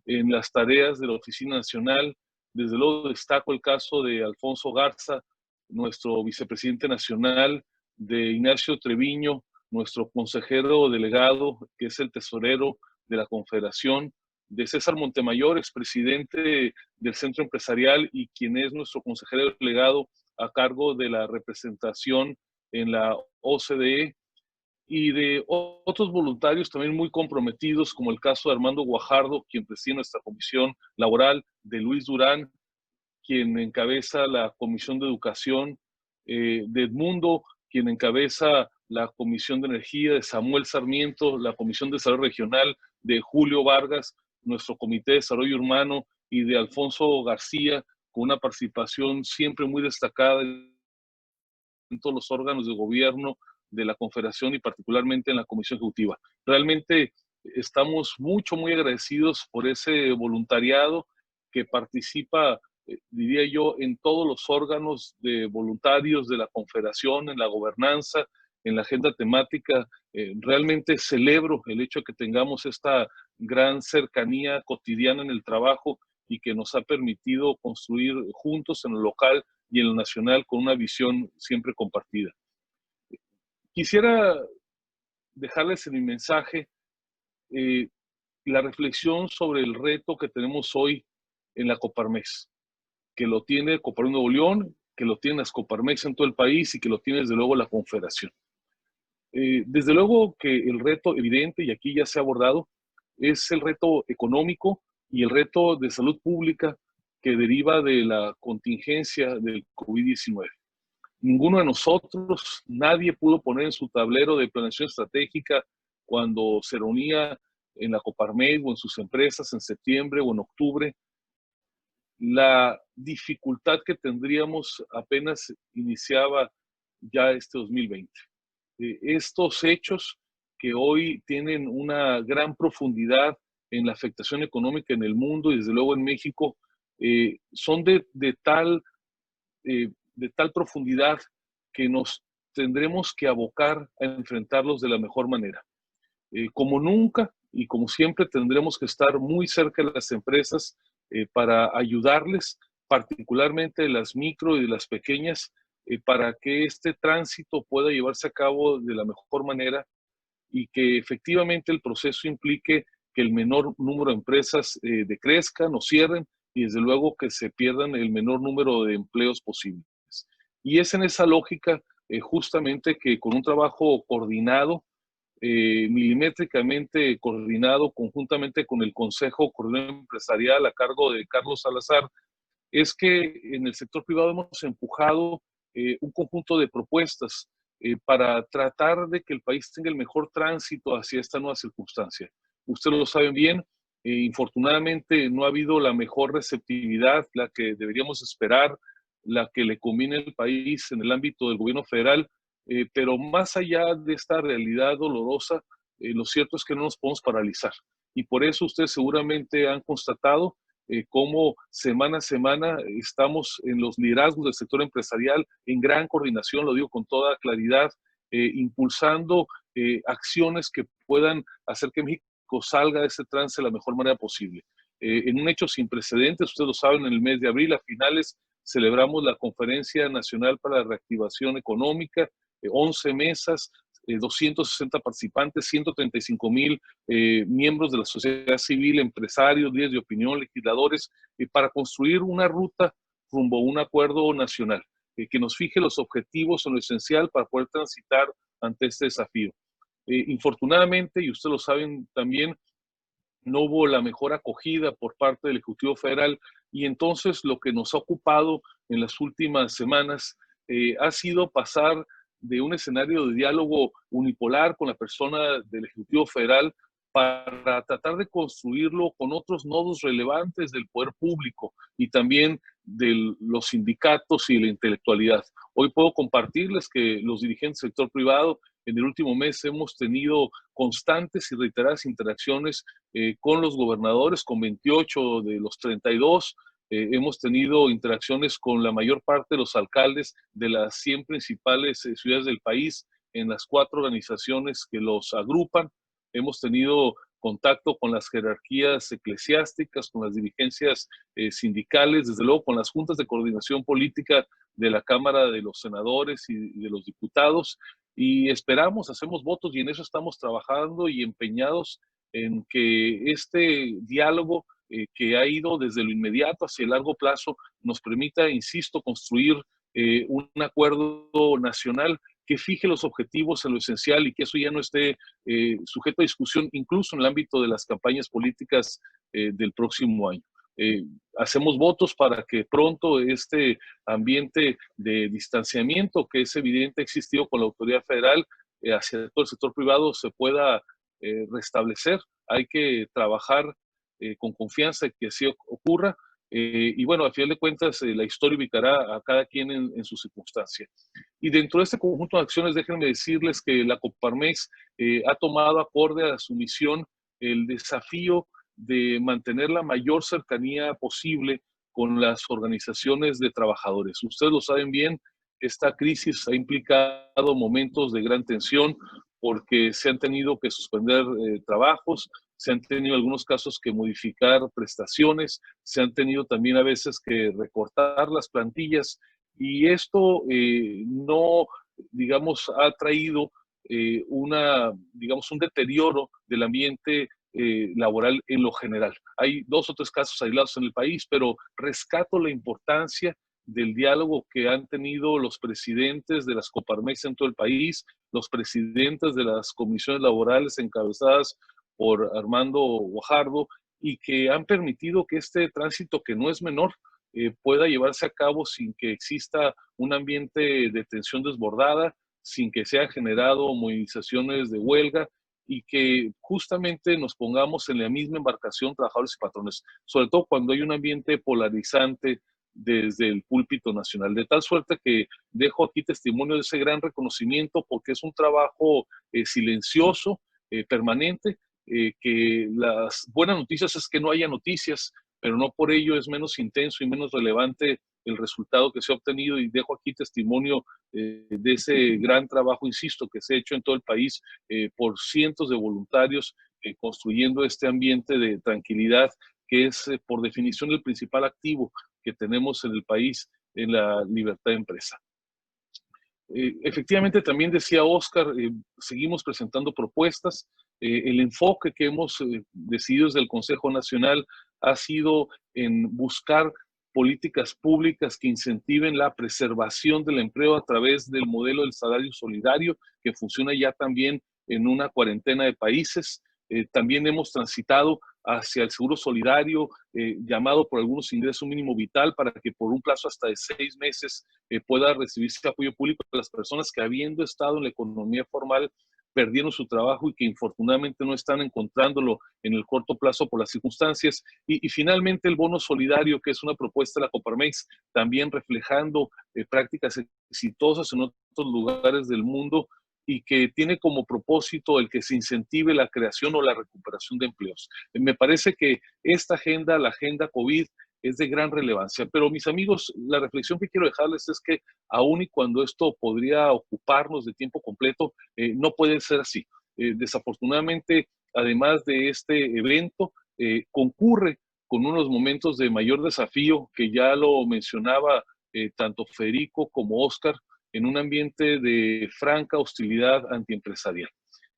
en las tareas de la Oficina Nacional. Desde luego destaco el caso de Alfonso Garza, nuestro vicepresidente nacional, de Ignacio Treviño, nuestro consejero delegado, que es el tesorero de la Confederación, de César Montemayor, expresidente del Centro Empresarial y quien es nuestro consejero delegado a cargo de la representación en la OCDE, y de otros voluntarios también muy comprometidos, como el caso de Armando Guajardo, quien preside nuestra comisión laboral, de Luis Durán, quien encabeza la Comisión de Educación, de Edmundo, quien encabeza la Comisión de Energía, de Samuel Sarmiento, la Comisión de Desarrollo Regional, de Julio Vargas, nuestro Comité de Desarrollo Urbano, y de Alfonso García, con una participación siempre muy destacada en todos los órganos de gobierno de la Confederación y particularmente en la Comisión Ejecutiva. Realmente estamos muy agradecidos por ese voluntariado que participa, diría yo, en todos los órganos de voluntarios de la Confederación, en la gobernanza, en la agenda temática. Realmente celebro el hecho de que tengamos esta gran cercanía cotidiana en el trabajo y que nos ha permitido construir juntos en lo local y en lo nacional con una visión siempre compartida. Quisiera dejarles en mi mensaje la reflexión sobre el reto que tenemos hoy en la Coparmex, que lo tiene Coparmex Nuevo León, que lo tiene las Coparmex en todo el país y que lo tiene desde luego la Confederación. Desde luego que el reto evidente, y aquí ya se ha abordado, es el reto económico y el reto de salud pública que deriva de la contingencia del COVID-19. Ninguno de nosotros, nadie pudo poner en su tablero de planeación estratégica cuando se reunía en la Coparmex o en sus empresas en septiembre o en octubre, la dificultad que tendríamos apenas iniciaba ya este 2020. Estos hechos que hoy tienen una gran profundidad en la afectación económica en el mundo y desde luego en México, son de tal profundidad que nos tendremos que abocar a enfrentarlos de la mejor manera. Como nunca y como siempre tendremos que estar muy cerca de las empresas para ayudarles, particularmente de las micro y de las pequeñas, para que este tránsito pueda llevarse a cabo de la mejor manera y que efectivamente el proceso implique que el menor número de empresas decrezcan o cierren y desde luego que se pierdan el menor número de empleos posibles. Y es en esa lógica justamente que con un trabajo coordinado, milimétricamente coordinado conjuntamente con el Consejo Coordinador Empresarial a cargo de Carlos Salazar, es que en el sector privado hemos empujado un conjunto de propuestas para tratar de que el país tenga el mejor tránsito hacia esta nueva circunstancia. Ustedes lo saben bien, infortunadamente no ha habido la mejor receptividad, la que deberíamos esperar, la que le conviene al país en el ámbito del gobierno federal, pero más allá de esta realidad dolorosa, lo cierto es que no nos podemos paralizar. Y por eso ustedes seguramente han constatado cómo semana a semana estamos en los liderazgos del sector empresarial en gran coordinación, lo digo con toda claridad, impulsando acciones que puedan hacer que México salga de ese trance de la mejor manera posible. En un hecho sin precedentes, ustedes lo saben, en el mes de abril, a finales, celebramos la Conferencia Nacional para la Reactivación Económica, 11 mesas, 260 participantes, 135,000 miembros de la sociedad civil, empresarios, líderes de opinión, legisladores, para construir una ruta rumbo a un acuerdo nacional que nos fije los objetivos en lo esencial para poder transitar ante este desafío. Infortunadamente, y ustedes lo saben también, no hubo la mejor acogida por parte del Ejecutivo Federal y entonces lo que nos ha ocupado en las últimas semanas ha sido pasar de un escenario de diálogo unipolar con la persona del Ejecutivo Federal para tratar de construirlo con otros nodos relevantes del poder público y también de los sindicatos y la intelectualidad. Hoy puedo compartirles que los dirigentes del sector privado en el último mes hemos tenido constantes y reiteradas interacciones con los gobernadores, con 28 de los 32. Hemos tenido interacciones con la mayor parte de los alcaldes de las 100 principales ciudades del país en las 4 organizaciones que los agrupan. Hemos tenido contacto con las jerarquías eclesiásticas, con las dirigencias sindicales, desde luego con las juntas de coordinación política de la Cámara de los Senadores y de los diputados, y esperamos, hacemos votos y en eso estamos trabajando y empeñados en que este diálogo que ha ido desde lo inmediato hacia el largo plazo nos permita, insisto, construir un acuerdo nacional que fije los objetivos en lo esencial y que eso ya no esté sujeto a discusión, incluso en el ámbito de las campañas políticas del próximo año. Hacemos votos para que pronto este ambiente de distanciamiento que es evidente ha existido con la autoridad federal hacia todo el sector privado se pueda restablecer. Hay que trabajar con confianza que así ocurra. Y bueno, al final de cuentas, la historia ubicará a cada quien en su circunstancia. Y dentro de este conjunto de acciones, déjenme decirles que la Coparmex ha tomado acorde a su misión el desafío de mantener la mayor cercanía posible con las organizaciones de trabajadores. Ustedes lo saben bien, esta crisis ha implicado momentos de gran tensión porque se han tenido que suspender trabajos, se han tenido algunos casos que modificar prestaciones, se han tenido también a veces que recortar las plantillas y esto no, digamos, ha traído un deterioro del ambiente laboral en lo general. Hay 2 o 3 casos aislados en el país, pero rescato la importancia del diálogo que han tenido los presidentes de las Coparmex en todo el país, los presidentes de las comisiones laborales encabezadas por Armando Guajardo y que han permitido que este tránsito, que no es menor, pueda llevarse a cabo sin que exista un ambiente de tensión desbordada, sin que se hayan generado movilizaciones de huelga y que justamente nos pongamos en la misma embarcación trabajadores y patrones, sobre todo cuando hay un ambiente polarizante desde el púlpito nacional, de tal suerte que dejo aquí testimonio de ese gran reconocimiento porque es un trabajo silencioso, permanente, que las buenas noticias es que no haya noticias, pero no por ello es menos intenso y menos relevante el resultado que se ha obtenido y dejo aquí testimonio de ese gran trabajo, insisto, que se ha hecho en todo el país por cientos de voluntarios construyendo este ambiente de tranquilidad que es por definición el principal activo que tenemos en el país en la libertad de empresa. Efectivamente, también decía Óscar, seguimos presentando propuestas. El enfoque que hemos decidido desde el Consejo Nacional ha sido en buscar políticas públicas que incentiven la preservación del empleo a través del modelo del salario solidario, que funciona ya también en una cuarentena de países. También hemos transitado hacia el seguro solidario, llamado por algunos ingreso mínimo vital, para que por un plazo hasta de 6 meses pueda recibirse apoyo público a las personas que, habiendo estado en la economía formal, perdieron su trabajo y que infortunadamente no están encontrándolo en el corto plazo por las circunstancias. Y finalmente el bono solidario, que es una propuesta de la Coparmex, también reflejando prácticas exitosas en otros lugares del mundo, y que tiene como propósito el que se incentive la creación o la recuperación de empleos. Me parece que esta agenda, la agenda COVID, es de gran relevancia. Pero mis amigos, la reflexión que quiero dejarles es que aun y cuando esto podría ocuparnos de tiempo completo, no puede ser así. Desafortunadamente, además de este evento, concurre con unos momentos de mayor desafío que ya lo mencionaba tanto Federico como Óscar, en un ambiente de franca hostilidad antiempresarial.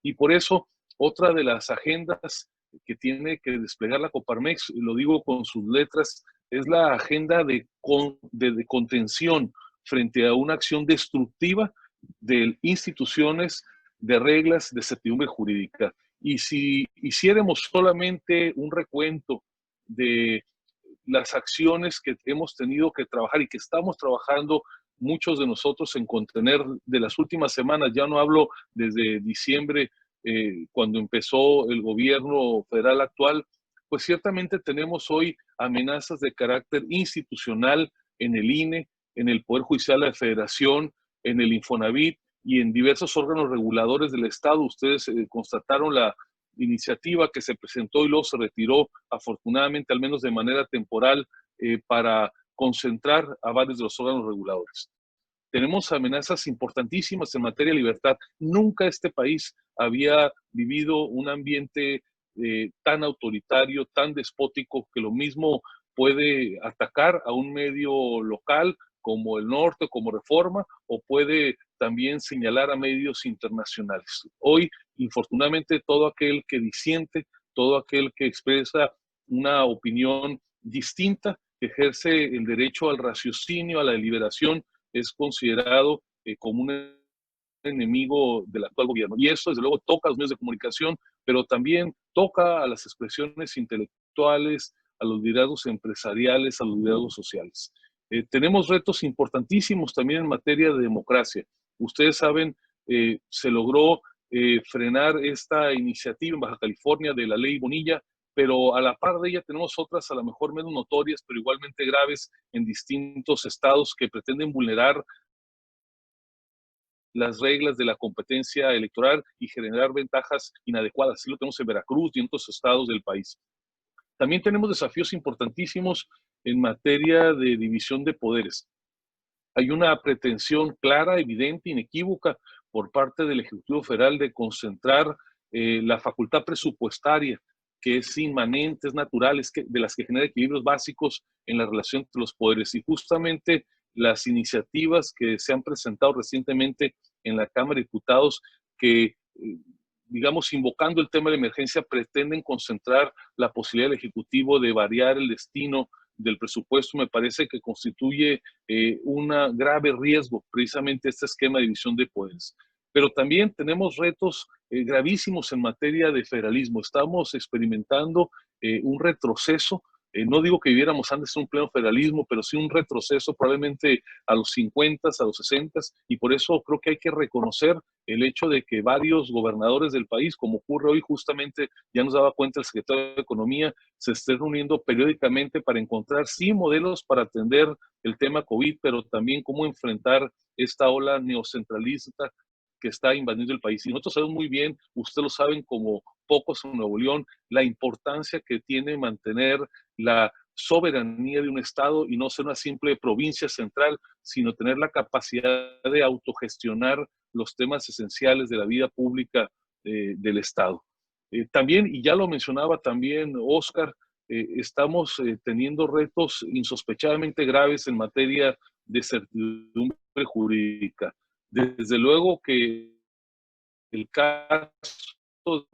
Y por eso, otra de las agendas que tiene que desplegar la Coparmex, lo digo con sus letras, es la agenda de contención frente a una acción destructiva de instituciones, de reglas, de certidumbre jurídica. Y si hiciéramos solamente un recuento de las acciones que hemos tenido que trabajar y que estamos trabajando muchos de nosotros en contener de las últimas semanas, ya no hablo desde diciembre, cuando empezó el gobierno federal actual, pues ciertamente tenemos hoy amenazas de carácter institucional en el INE, en el Poder Judicial de la Federación, en el Infonavit y en diversos órganos reguladores del Estado. Ustedes constataron la iniciativa que se presentó y luego se retiró, afortunadamente, al menos de manera temporal, para concentrar a varios de los órganos reguladores. Tenemos amenazas importantísimas en materia de libertad. Nunca este país había vivido un ambiente tan autoritario, tan despótico, que lo mismo puede atacar a un medio local como El Norte, como Reforma, o puede también señalar a medios internacionales. Hoy, infortunadamente, todo aquel que disiente, todo aquel que expresa una opinión distinta, que ejerce el derecho al raciocinio, a la deliberación, es considerado como un enemigo del actual gobierno. Y eso, desde luego, toca a los medios de comunicación, pero también toca a las expresiones intelectuales, a los liderazgos empresariales, a los liderazgos sociales. Tenemos retos importantísimos también en materia de democracia. Ustedes saben, se logró frenar esta iniciativa en Baja California de la Ley Bonilla, pero a la par de ella tenemos otras a lo mejor menos notorias, pero igualmente graves en distintos estados que pretenden vulnerar las reglas de la competencia electoral y generar ventajas inadecuadas. Así lo tenemos en Veracruz y en otros estados del país. También tenemos desafíos importantísimos en materia de división de poderes. Hay una pretensión clara, evidente, inequívoca por parte del Ejecutivo Federal de concentrar la facultad presupuestaria, que es inmanente, es natural, de las que genera equilibrios básicos en la relación entre los poderes. Y justamente las iniciativas que se han presentado recientemente en la Cámara de Diputados, que digamos, invocando el tema de emergencia, pretenden concentrar la posibilidad del Ejecutivo de variar el destino del presupuesto, me parece que constituye un grave riesgo, precisamente este esquema de división de poderes. Pero también tenemos retos gravísimos en materia de federalismo. Estamos experimentando un retroceso. No digo que viviéramos antes un pleno federalismo, pero sí un retroceso probablemente a los 50, a los 60, y por eso creo que hay que reconocer el hecho de que varios gobernadores del país, como ocurre hoy justamente, ya nos daba cuenta el secretario de Economía, se estén reuniendo periódicamente para encontrar, sí, modelos para atender el tema COVID, pero también cómo enfrentar esta ola neocentralista que está invadiendo el país. Y nosotros sabemos muy bien, ustedes lo saben como pocos en Nuevo León, la importancia que tiene mantener la soberanía de un Estado y no ser una simple provincia central, sino tener la capacidad de autogestionar los temas esenciales de la vida pública del Estado. También, y ya lo mencionaba también Óscar, estamos teniendo retos insospechadamente graves en materia de certidumbre jurídica. Desde luego que el caso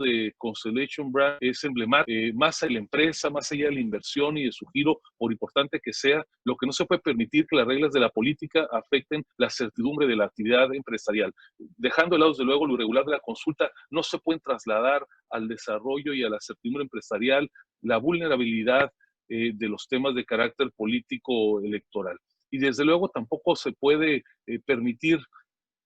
de Constellation Brands es emblemático, más allá de la empresa, más allá de la inversión y de su giro, por importante que sea, lo que no se puede permitir que las reglas de la política afecten la certidumbre de la actividad empresarial. Dejando de lado, desde luego, lo irregular de la consulta, no se pueden trasladar al desarrollo y a la certidumbre empresarial la vulnerabilidad de los temas de carácter político electoral. Y desde luego tampoco se puede permitir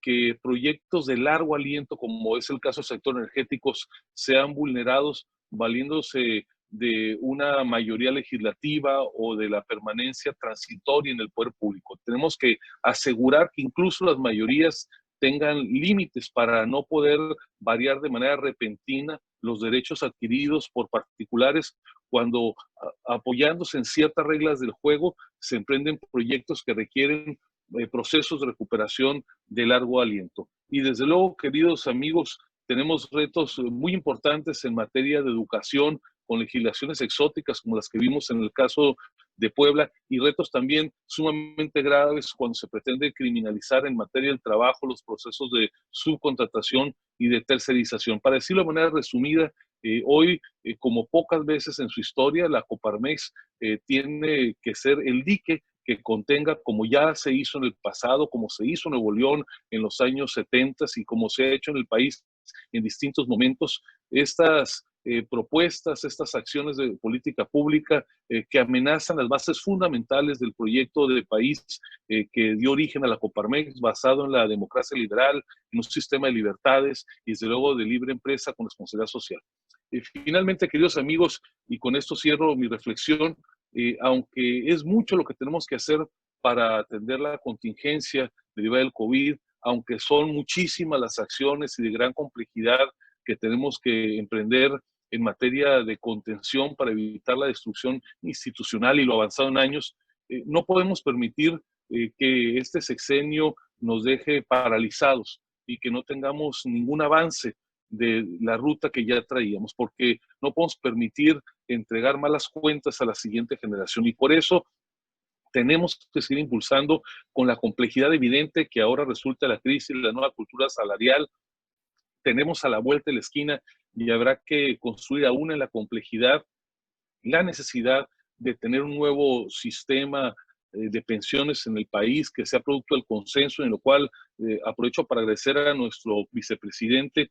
que proyectos de largo aliento, como es el caso del sector energéticos, sean vulnerados valiéndose de una mayoría legislativa o de la permanencia transitoria en el poder público. Tenemos que asegurar que incluso las mayorías tengan límites para no poder variar de manera repentina los derechos adquiridos por particulares cuando, apoyándose en ciertas reglas del juego, se emprenden proyectos que requieren procesos de recuperación de largo aliento. Y desde luego, queridos amigos, tenemos retos muy importantes en materia de educación, con legislaciones exóticas como las que vimos en el caso de Puebla, y retos también sumamente graves cuando se pretende criminalizar en materia del trabajo los procesos de subcontratación y de tercerización. Para decirlo de manera resumida, hoy, como pocas veces en su historia, la Coparmex tiene que ser el dique que contenga, como ya se hizo en el pasado, como se hizo en Nuevo León en los años 70 y como se ha hecho en el país en distintos momentos, estas propuestas, estas acciones de política pública que amenazan las bases fundamentales del proyecto de país que dio origen a la Coparmex, basado en la democracia liberal, en un sistema de libertades y desde luego de libre empresa con responsabilidad social. Finalmente, queridos amigos, y con esto cierro mi reflexión, aunque es mucho lo que tenemos que hacer para atender la contingencia derivada del COVID, aunque son muchísimas las acciones y de gran complejidad que tenemos que emprender en materia de contención para evitar la destrucción institucional y lo avanzado en años, no podemos permitir que este sexenio nos deje paralizados y que no tengamos ningún avance de la ruta que ya traíamos, porque no podemos permitir entregar malas cuentas a la siguiente generación. Y por eso tenemos que seguir impulsando con la complejidad evidente que ahora resulta la crisis, la nueva cultura salarial. Tenemos a la vuelta de la esquina y habrá que construir aún en la complejidad la necesidad de tener un nuevo sistema de pensiones en el país que sea producto del consenso, en lo cual aprovecho para agradecer a nuestro vicepresidente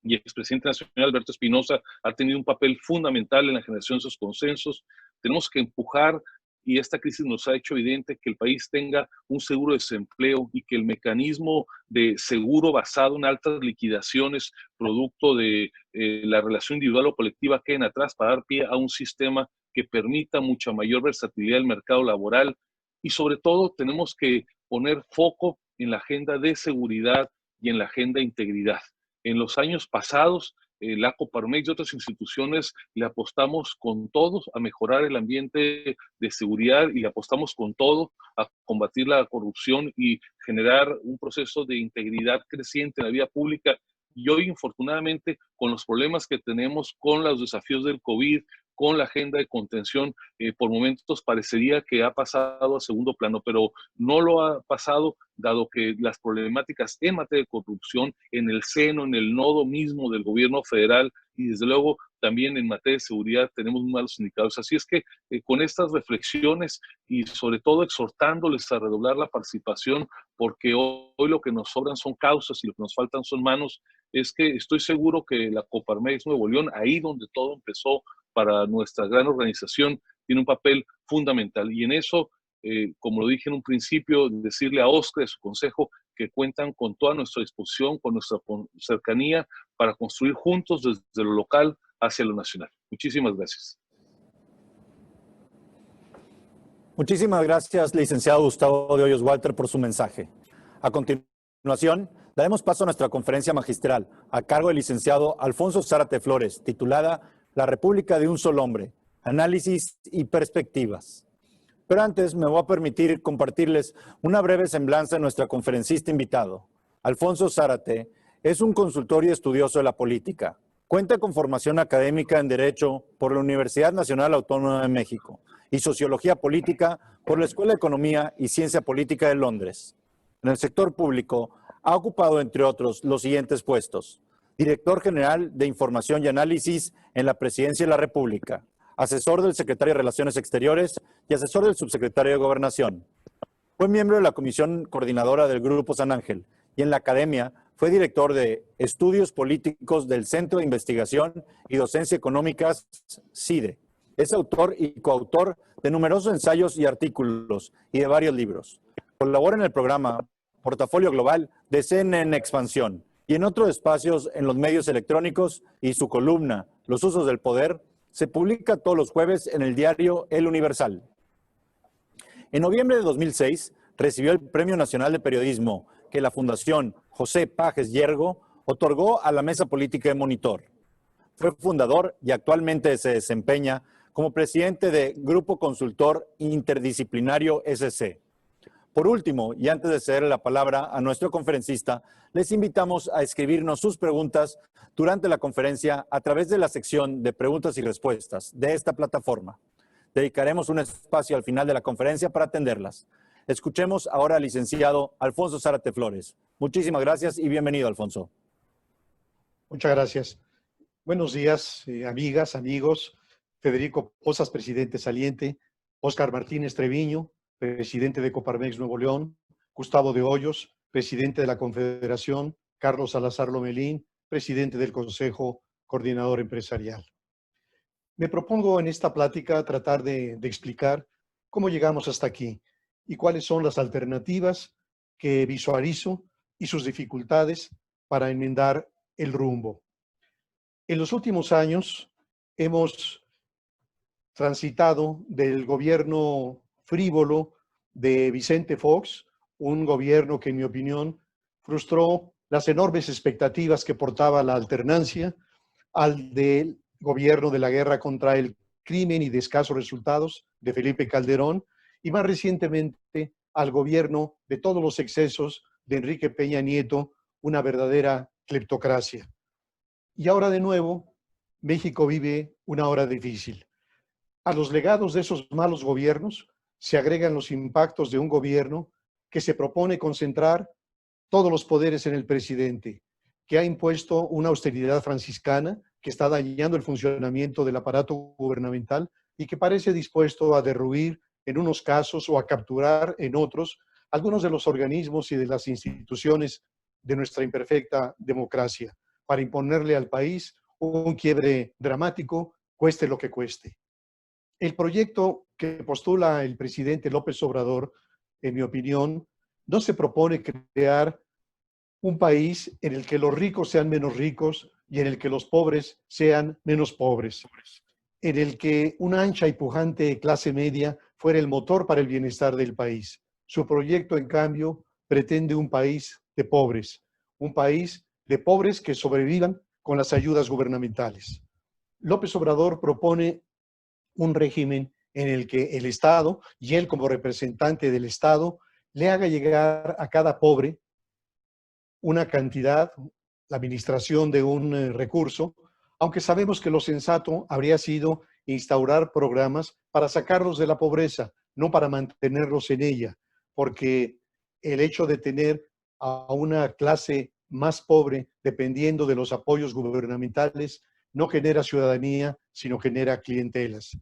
y expresidente nacional, Alberto Espinosa, ha tenido un papel fundamental en la generación de esos consensos. Tenemos que empujar, y esta crisis nos ha hecho evidente, que el país tenga un seguro de desempleo y que el mecanismo de seguro basado en altas liquidaciones, producto de la relación individual o colectiva, queden atrás para dar pie a un sistema que permita mucha mayor versatilidad del mercado laboral. Y sobre todo tenemos que poner foco en la agenda de seguridad y en la agenda de integridad. En los años pasados, la Coparmex y otras instituciones le apostamos con todo a mejorar el ambiente de seguridad y le apostamos con todo a combatir la corrupción y generar un proceso de integridad creciente en la vida pública. Y hoy, infortunadamente, con los problemas que tenemos, con los desafíos del COVID, con la agenda de contención, por momentos parecería que ha pasado a segundo plano, pero no lo ha pasado, dado que las problemáticas en materia de corrupción, en el seno, en el nodo mismo del gobierno federal y desde luego también en materia de seguridad tenemos muy malos indicadores. Así es que con estas reflexiones y sobre todo exhortándoles a redoblar la participación, porque hoy lo que nos sobran son causas y lo que nos faltan son manos, es que estoy seguro que la Coparmex Nuevo León, ahí donde todo empezó para nuestra gran organización, tiene un papel fundamental. Y en eso, como lo dije en un principio, decirle a Oscar y a su consejo que cuentan con toda nuestra disposición, con nuestra cercanía para construir juntos desde lo local hacia lo nacional. Muchísimas gracias. Muchísimas gracias, licenciado Gustavo de Hoyos Walter, por su mensaje. A continuación, daremos paso a nuestra conferencia magistral a cargo del licenciado Alfonso Zárate Flores, titulada La República de un Solo Hombre, Análisis y Perspectivas. Pero antes me voy a permitir compartirles una breve semblanza de nuestra conferencista invitado. Alfonso Zárate es un consultor y estudioso de la política. Cuenta con formación académica en Derecho por la Universidad Nacional Autónoma de México y Sociología Política por la Escuela de Economía y Ciencia Política de Londres. En el sector público ha ocupado, entre otros, los siguientes puestos: Director General de Información y Análisis en la Presidencia de la República, asesor del Secretario de Relaciones Exteriores y asesor del Subsecretario de Gobernación. Fue miembro de la Comisión Coordinadora del Grupo San Ángel y en la academia fue director de Estudios Políticos del Centro de Investigación y Docencia Económicas, CIDE. Es autor y coautor de numerosos ensayos y artículos y de varios libros. Colabora en el programa Portafolio Global de CNN Expansión y en otros espacios en los medios electrónicos, y su columna Los Usos del Poder se publica todos los jueves en el diario El Universal. En noviembre de 2006 recibió el Premio Nacional de Periodismo que la Fundación José Pajes Yergo otorgó a la Mesa Política de Monitor. Fue fundador y actualmente se desempeña como presidente de Grupo Consultor Interdisciplinario SC. Por último, y antes de ceder la palabra a nuestro conferencista, les invitamos a escribirnos sus preguntas durante la conferencia a través de la sección de preguntas y respuestas de esta plataforma. Dedicaremos un espacio al final de la conferencia para atenderlas. Escuchemos ahora al licenciado Alfonso Zárate Flores. Muchísimas gracias y bienvenido, Alfonso. Muchas gracias. Buenos días, amigas, amigos. Federico Pozas, presidente saliente. Óscar Martínez Treviño, presidente de Coparmex Nuevo León. Gustavo de Hoyos, presidente de la Confederación. Carlos Salazar Lomelín, presidente del Consejo Coordinador Empresarial. Me propongo en esta plática tratar de explicar cómo llegamos hasta aquí y cuáles son las alternativas que visualizo y sus dificultades para enmendar el rumbo. En los últimos años hemos transitado del gobierno frívolo de Vicente Fox, un gobierno que, en mi opinión, frustró las enormes expectativas que portaba la alternancia, al del gobierno de la guerra contra el crimen y de escasos resultados de Felipe Calderón, y más recientemente al gobierno de todos los excesos de Enrique Peña Nieto, una verdadera cleptocracia. Y ahora de nuevo, México vive una hora difícil. A los legados de esos malos gobiernos se agregan los impactos de un gobierno que se propone concentrar todos los poderes en el presidente, que ha impuesto una austeridad franciscana que está dañando el funcionamiento del aparato gubernamental y que parece dispuesto a derruir en unos casos o a capturar en otros algunos de los organismos y de las instituciones de nuestra imperfecta democracia, para imponerle al país un quiebre dramático, cueste lo que cueste. El proyecto que postula el presidente López Obrador, en mi opinión, no se propone crear un país en el que los ricos sean menos ricos y en el que los pobres sean menos pobres, en el que una ancha y pujante clase media fuera el motor para el bienestar del país. Su proyecto, en cambio, pretende un país de pobres que sobrevivan con las ayudas gubernamentales. López Obrador propone un régimen en el que el Estado, y él como representante del Estado, le haga llegar a cada pobre una cantidad, la administración de un recurso, aunque sabemos que lo sensato habría sido instaurar programas para sacarlos de la pobreza, no para mantenerlos en ella, porque el hecho de tener a una clase más pobre dependiendo de los apoyos gubernamentales no genera ciudadanía, sino genera clientelas.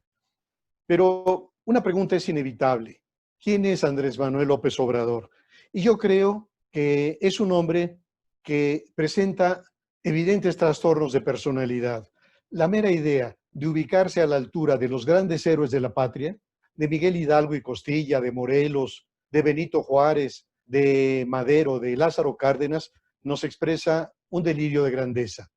Pero una pregunta es inevitable. ¿Quién es Andrés Manuel López Obrador? Y yo creo que es un hombre que presenta evidentes trastornos de personalidad. La mera idea de ubicarse a la altura de los grandes héroes de la patria, de Miguel Hidalgo y Costilla, de Morelos, de Benito Juárez, de Madero, de Lázaro Cárdenas, nos expresa un delirio de grandeza.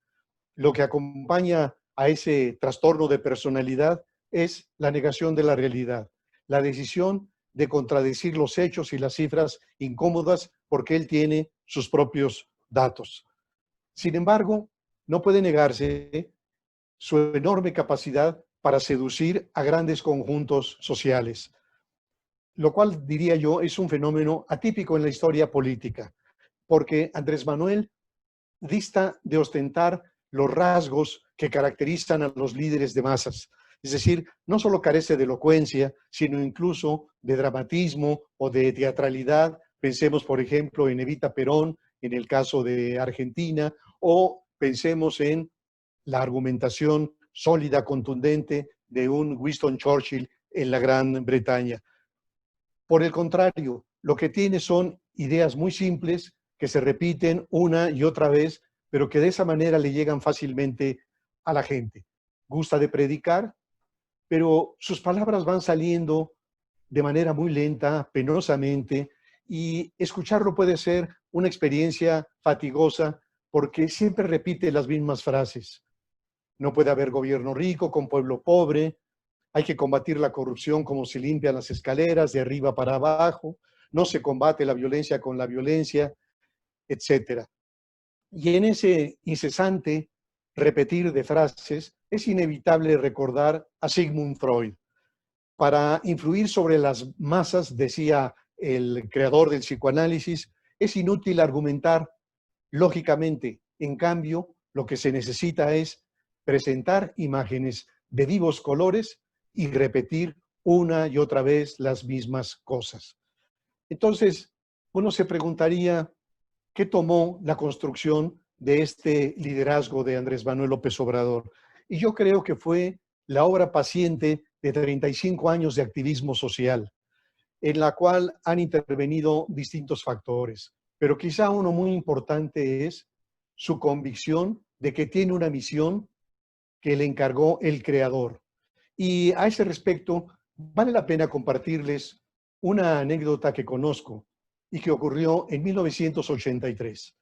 Lo que acompaña a ese trastorno de personalidad es la negación de la realidad, la decisión de contradecir los hechos y las cifras incómodas porque él tiene sus propios datos. Sin embargo, no puede negarse su enorme capacidad para seducir a grandes conjuntos sociales, lo cual, diría yo, es un fenómeno atípico en la historia política, porque Andrés Manuel dista de ostentar los rasgos que caracterizan a los líderes de masas. Es decir, no solo carece de elocuencia, sino incluso de dramatismo o de teatralidad. Pensemos, por ejemplo, en Evita Perón, en el caso de Argentina, o pensemos en la argumentación sólida, contundente de un Winston Churchill en la Gran Bretaña. Por el contrario, lo que tiene son ideas muy simples que se repiten una y otra vez, pero que de esa manera le llegan fácilmente a la gente. Gusta de predicar, pero sus palabras van saliendo de manera muy lenta, penosamente, y escucharlo puede ser una experiencia fatigosa porque siempre repite las mismas frases. No puede haber gobierno rico con pueblo pobre, hay que combatir la corrupción como se limpian las escaleras, de arriba para abajo, no se combate la violencia con la violencia, etc. Y en ese incesante repetir de frases, es inevitable recordar a Sigmund Freud. Para influir sobre las masas, decía el creador del psicoanálisis, es inútil argumentar lógicamente. En cambio, lo que se necesita es presentar imágenes de vivos colores y repetir una y otra vez las mismas cosas. Entonces, uno se preguntaría, ¿qué tomó la construcción de este liderazgo de Andrés Manuel López Obrador? Y yo creo que fue la obra paciente de 35 años de activismo social, en la cual han intervenido distintos factores. Pero quizá uno muy importante es su convicción de que tiene una misión que le encargó el Creador. Y a ese respecto, vale la pena compartirles una anécdota que conozco y que ocurrió en 1983.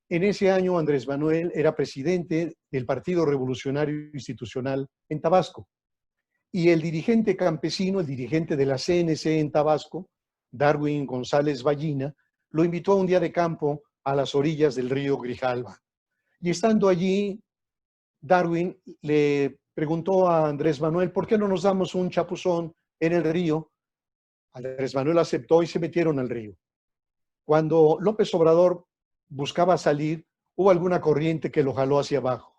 En ese año, Andrés Manuel era presidente del Partido Revolucionario Institucional en Tabasco. Y el dirigente campesino, el dirigente de la CNC en Tabasco, Darwin González Ballina, lo invitó a un día de campo a las orillas del río Grijalva. Y estando allí, Darwin le preguntó a Andrés Manuel, ¿por qué no nos damos un chapuzón en el río? Andrés Manuel aceptó y se metieron al río. Cuando López Obrador buscaba salir, hubo alguna corriente que lo jaló hacia abajo.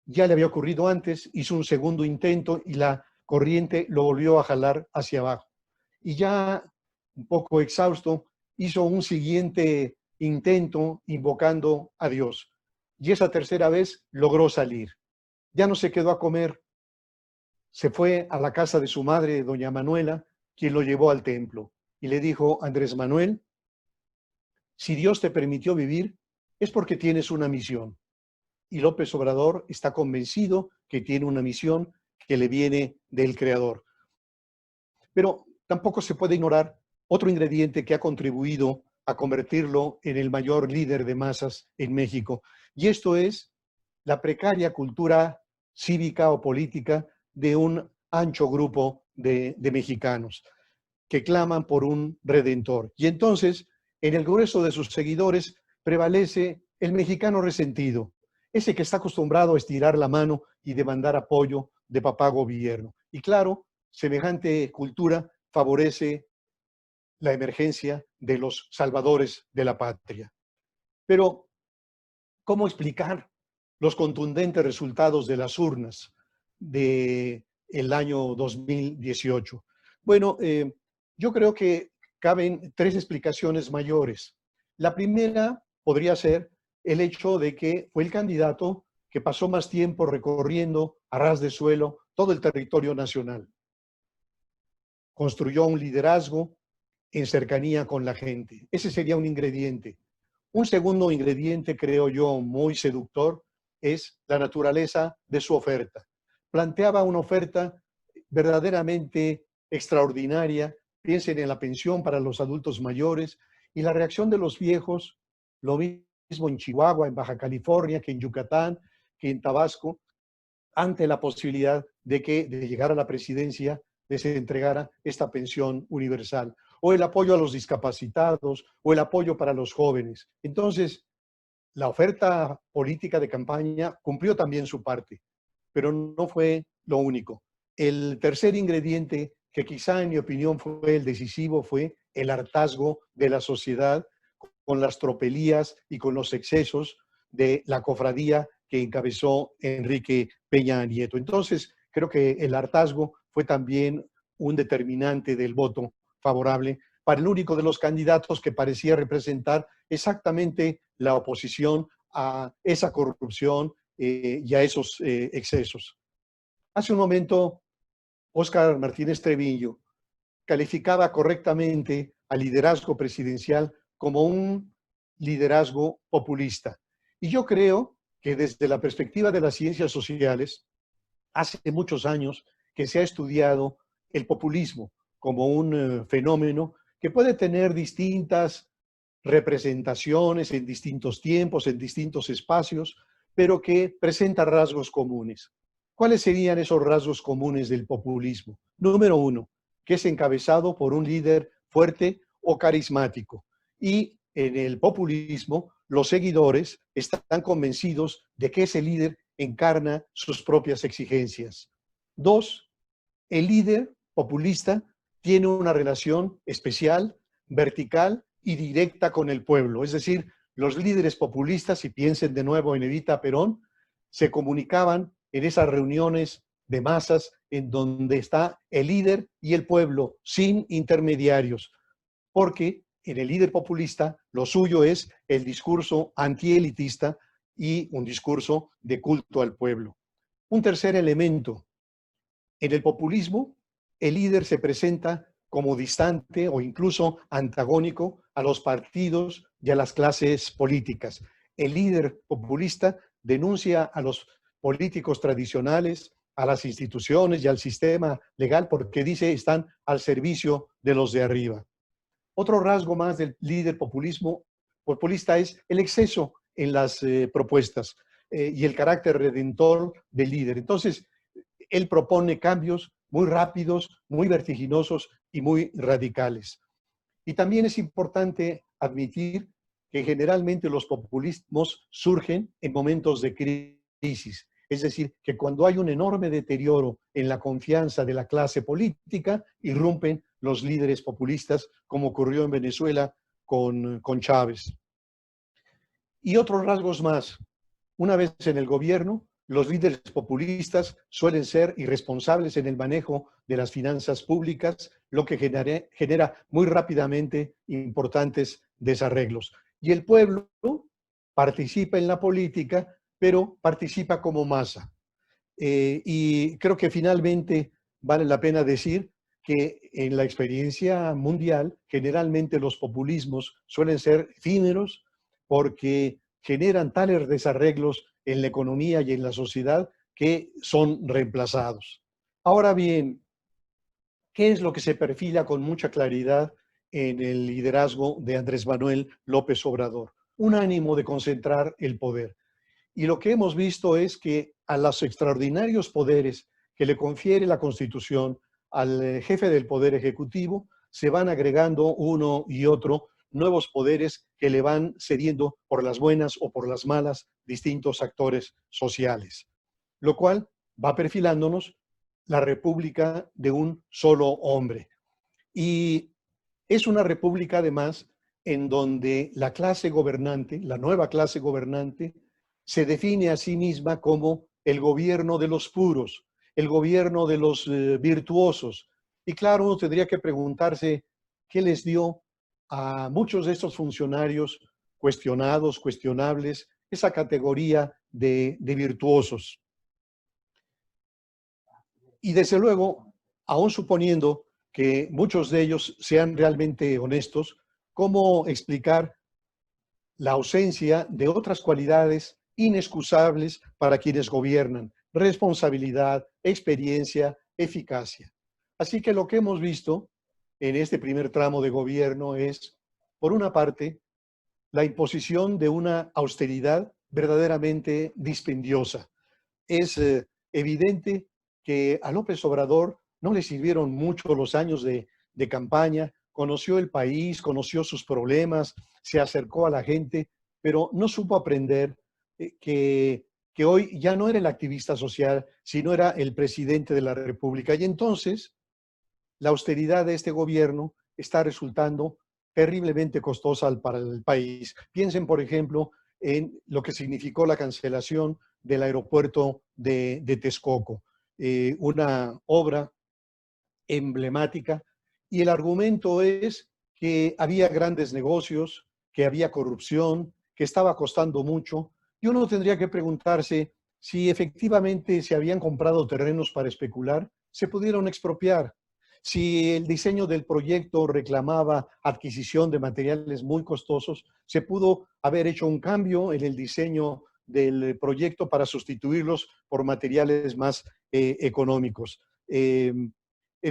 Ya le había ocurrido antes, hizo un segundo intento y la corriente lo volvió a jalar hacia abajo. Y ya un poco exhausto, hizo un siguiente intento invocando a Dios. Y esa tercera vez logró salir. Ya no se quedó a comer. Se fue a la casa de su madre, doña Manuela, quien lo llevó al templo. Y le dijo, Andrés Manuel, si Dios te permitió vivir, es porque tienes una misión. Y López Obrador está convencido que tiene una misión que le viene del Creador. Pero tampoco se puede ignorar otro ingrediente que ha contribuido a convertirlo en el mayor líder de masas en México. Y esto es la precaria cultura cívica o política de un ancho grupo de mexicanos que claman por un redentor. Y entonces, en el grueso de sus seguidores prevalece el mexicano resentido, ese que está acostumbrado a estirar la mano y demandar apoyo de papá gobierno. Y claro, semejante cultura favorece la emergencia de los salvadores de la patria. Pero, ¿cómo explicar los contundentes resultados de las urnas del año 2018? Bueno, yo creo que caben tres explicaciones mayores. La primera podría ser el hecho de que fue el candidato que pasó más tiempo recorriendo a ras de suelo todo el territorio nacional. Construyó un liderazgo en cercanía con la gente. Ese sería un ingrediente. Un segundo ingrediente, creo yo, muy seductor, es la naturaleza de su oferta. Planteaba una oferta verdaderamente extraordinaria. Piensen en la pensión para los adultos mayores y la reacción de los viejos, lo mismo en Chihuahua, en Baja California, que en Yucatán, que en Tabasco, ante la posibilidad de que de llegar a la presidencia les entregara esta pensión universal, o el apoyo a los discapacitados, o el apoyo para los jóvenes. Entonces, la oferta política de campaña cumplió también su parte, pero no fue lo único. El tercer ingrediente, que quizá en mi opinión fue el decisivo, fue el hartazgo de la sociedad con las tropelías y con los excesos de la cofradía que encabezó Enrique Peña Nieto. Entonces, creo que el hartazgo fue también un determinante del voto favorable para el único de los candidatos que parecía representar exactamente la oposición a esa corrupción y a esos excesos. Hace un momento, Óscar Martínez Treviño calificaba correctamente al liderazgo presidencial como un liderazgo populista. Y yo creo que desde la perspectiva de las ciencias sociales, hace muchos años que se ha estudiado el populismo como un fenómeno que puede tener distintas representaciones en distintos tiempos, en distintos espacios, pero que presenta rasgos comunes. ¿Cuáles serían esos rasgos comunes del populismo? Número uno, que es encabezado por un líder fuerte o carismático. Y en el populismo, los seguidores están convencidos de que ese líder encarna sus propias exigencias. Dos, el líder populista tiene una relación especial, vertical y directa con el pueblo. Es decir, los líderes populistas, si piensen de nuevo en Evita Perón, se comunicaban en esas reuniones de masas en donde está el líder y el pueblo, sin intermediarios, porque en el líder populista lo suyo es el discurso antielitista y un discurso de culto al pueblo. Un tercer elemento, en el populismo, el líder se presenta como distante o incluso antagónico a los partidos y a las clases políticas. El líder populista denuncia a los políticos tradicionales, a las instituciones y al sistema legal porque dice están al servicio de los de arriba. Otro rasgo más del líder populista es el exceso en las propuestas y el carácter redentor del líder. Entonces, él propone cambios muy rápidos, muy vertiginosos y muy radicales. Y también es importante admitir que generalmente los populismos surgen en momentos de crisis. Es decir, que cuando hay un enorme deterioro en la confianza de la clase política, irrumpen los líderes populistas, como ocurrió en Venezuela con Chávez. Y otros rasgos más. Una vez en el gobierno, los líderes populistas suelen ser irresponsables en el manejo de las finanzas públicas, lo que genera muy rápidamente importantes desarreglos. Y el pueblo participa en la política, pero participa como masa. Y creo que finalmente vale la pena decir que en la experiencia mundial, generalmente los populismos suelen ser efímeros porque generan tales desarreglos en la economía y en la sociedad que son reemplazados. Ahora bien, ¿qué es lo que se perfila con mucha claridad en el liderazgo de Andrés Manuel López Obrador? Un ánimo de concentrar el poder. Y lo que hemos visto es que a los extraordinarios poderes que le confiere la Constitución al jefe del Poder Ejecutivo, se van agregando uno y otro nuevos poderes que le van cediendo por las buenas o por las malas distintos actores sociales, lo cual va perfilándonos la república de un solo hombre. Y es una república además en donde la clase gobernante, la nueva clase gobernante, se define a sí misma como el gobierno de los puros, el gobierno de los virtuosos. Y claro, uno tendría que preguntarse qué les dio a muchos de estos funcionarios cuestionados, cuestionables, esa categoría de virtuosos. Y desde luego, aún suponiendo que muchos de ellos sean realmente honestos, ¿cómo explicar la ausencia de otras cualidades inexcusables para quienes gobiernan? Responsabilidad, experiencia, eficacia. Así que lo que hemos visto en este primer tramo de gobierno es, por una parte, la imposición de una austeridad verdaderamente dispendiosa. Es evidente que a López Obrador no le sirvieron mucho los años de campaña, conoció el país, conoció sus problemas, se acercó a la gente, pero no supo aprender que hoy ya no era el activista social, sino era el presidente de la República. Y entonces, la austeridad de este gobierno está resultando terriblemente costosa para el país. Piensen, por ejemplo, en lo que significó la cancelación del aeropuerto de Texcoco, una obra emblemática, y el argumento es que había grandes negocios, que había corrupción, que estaba costando mucho, y uno tendría que preguntarse si efectivamente se habían comprado terrenos para especular, se pudieron expropiar. Si el diseño del proyecto reclamaba adquisición de materiales muy costosos, se pudo haber hecho un cambio en el diseño del proyecto para sustituirlos por materiales más económicos. En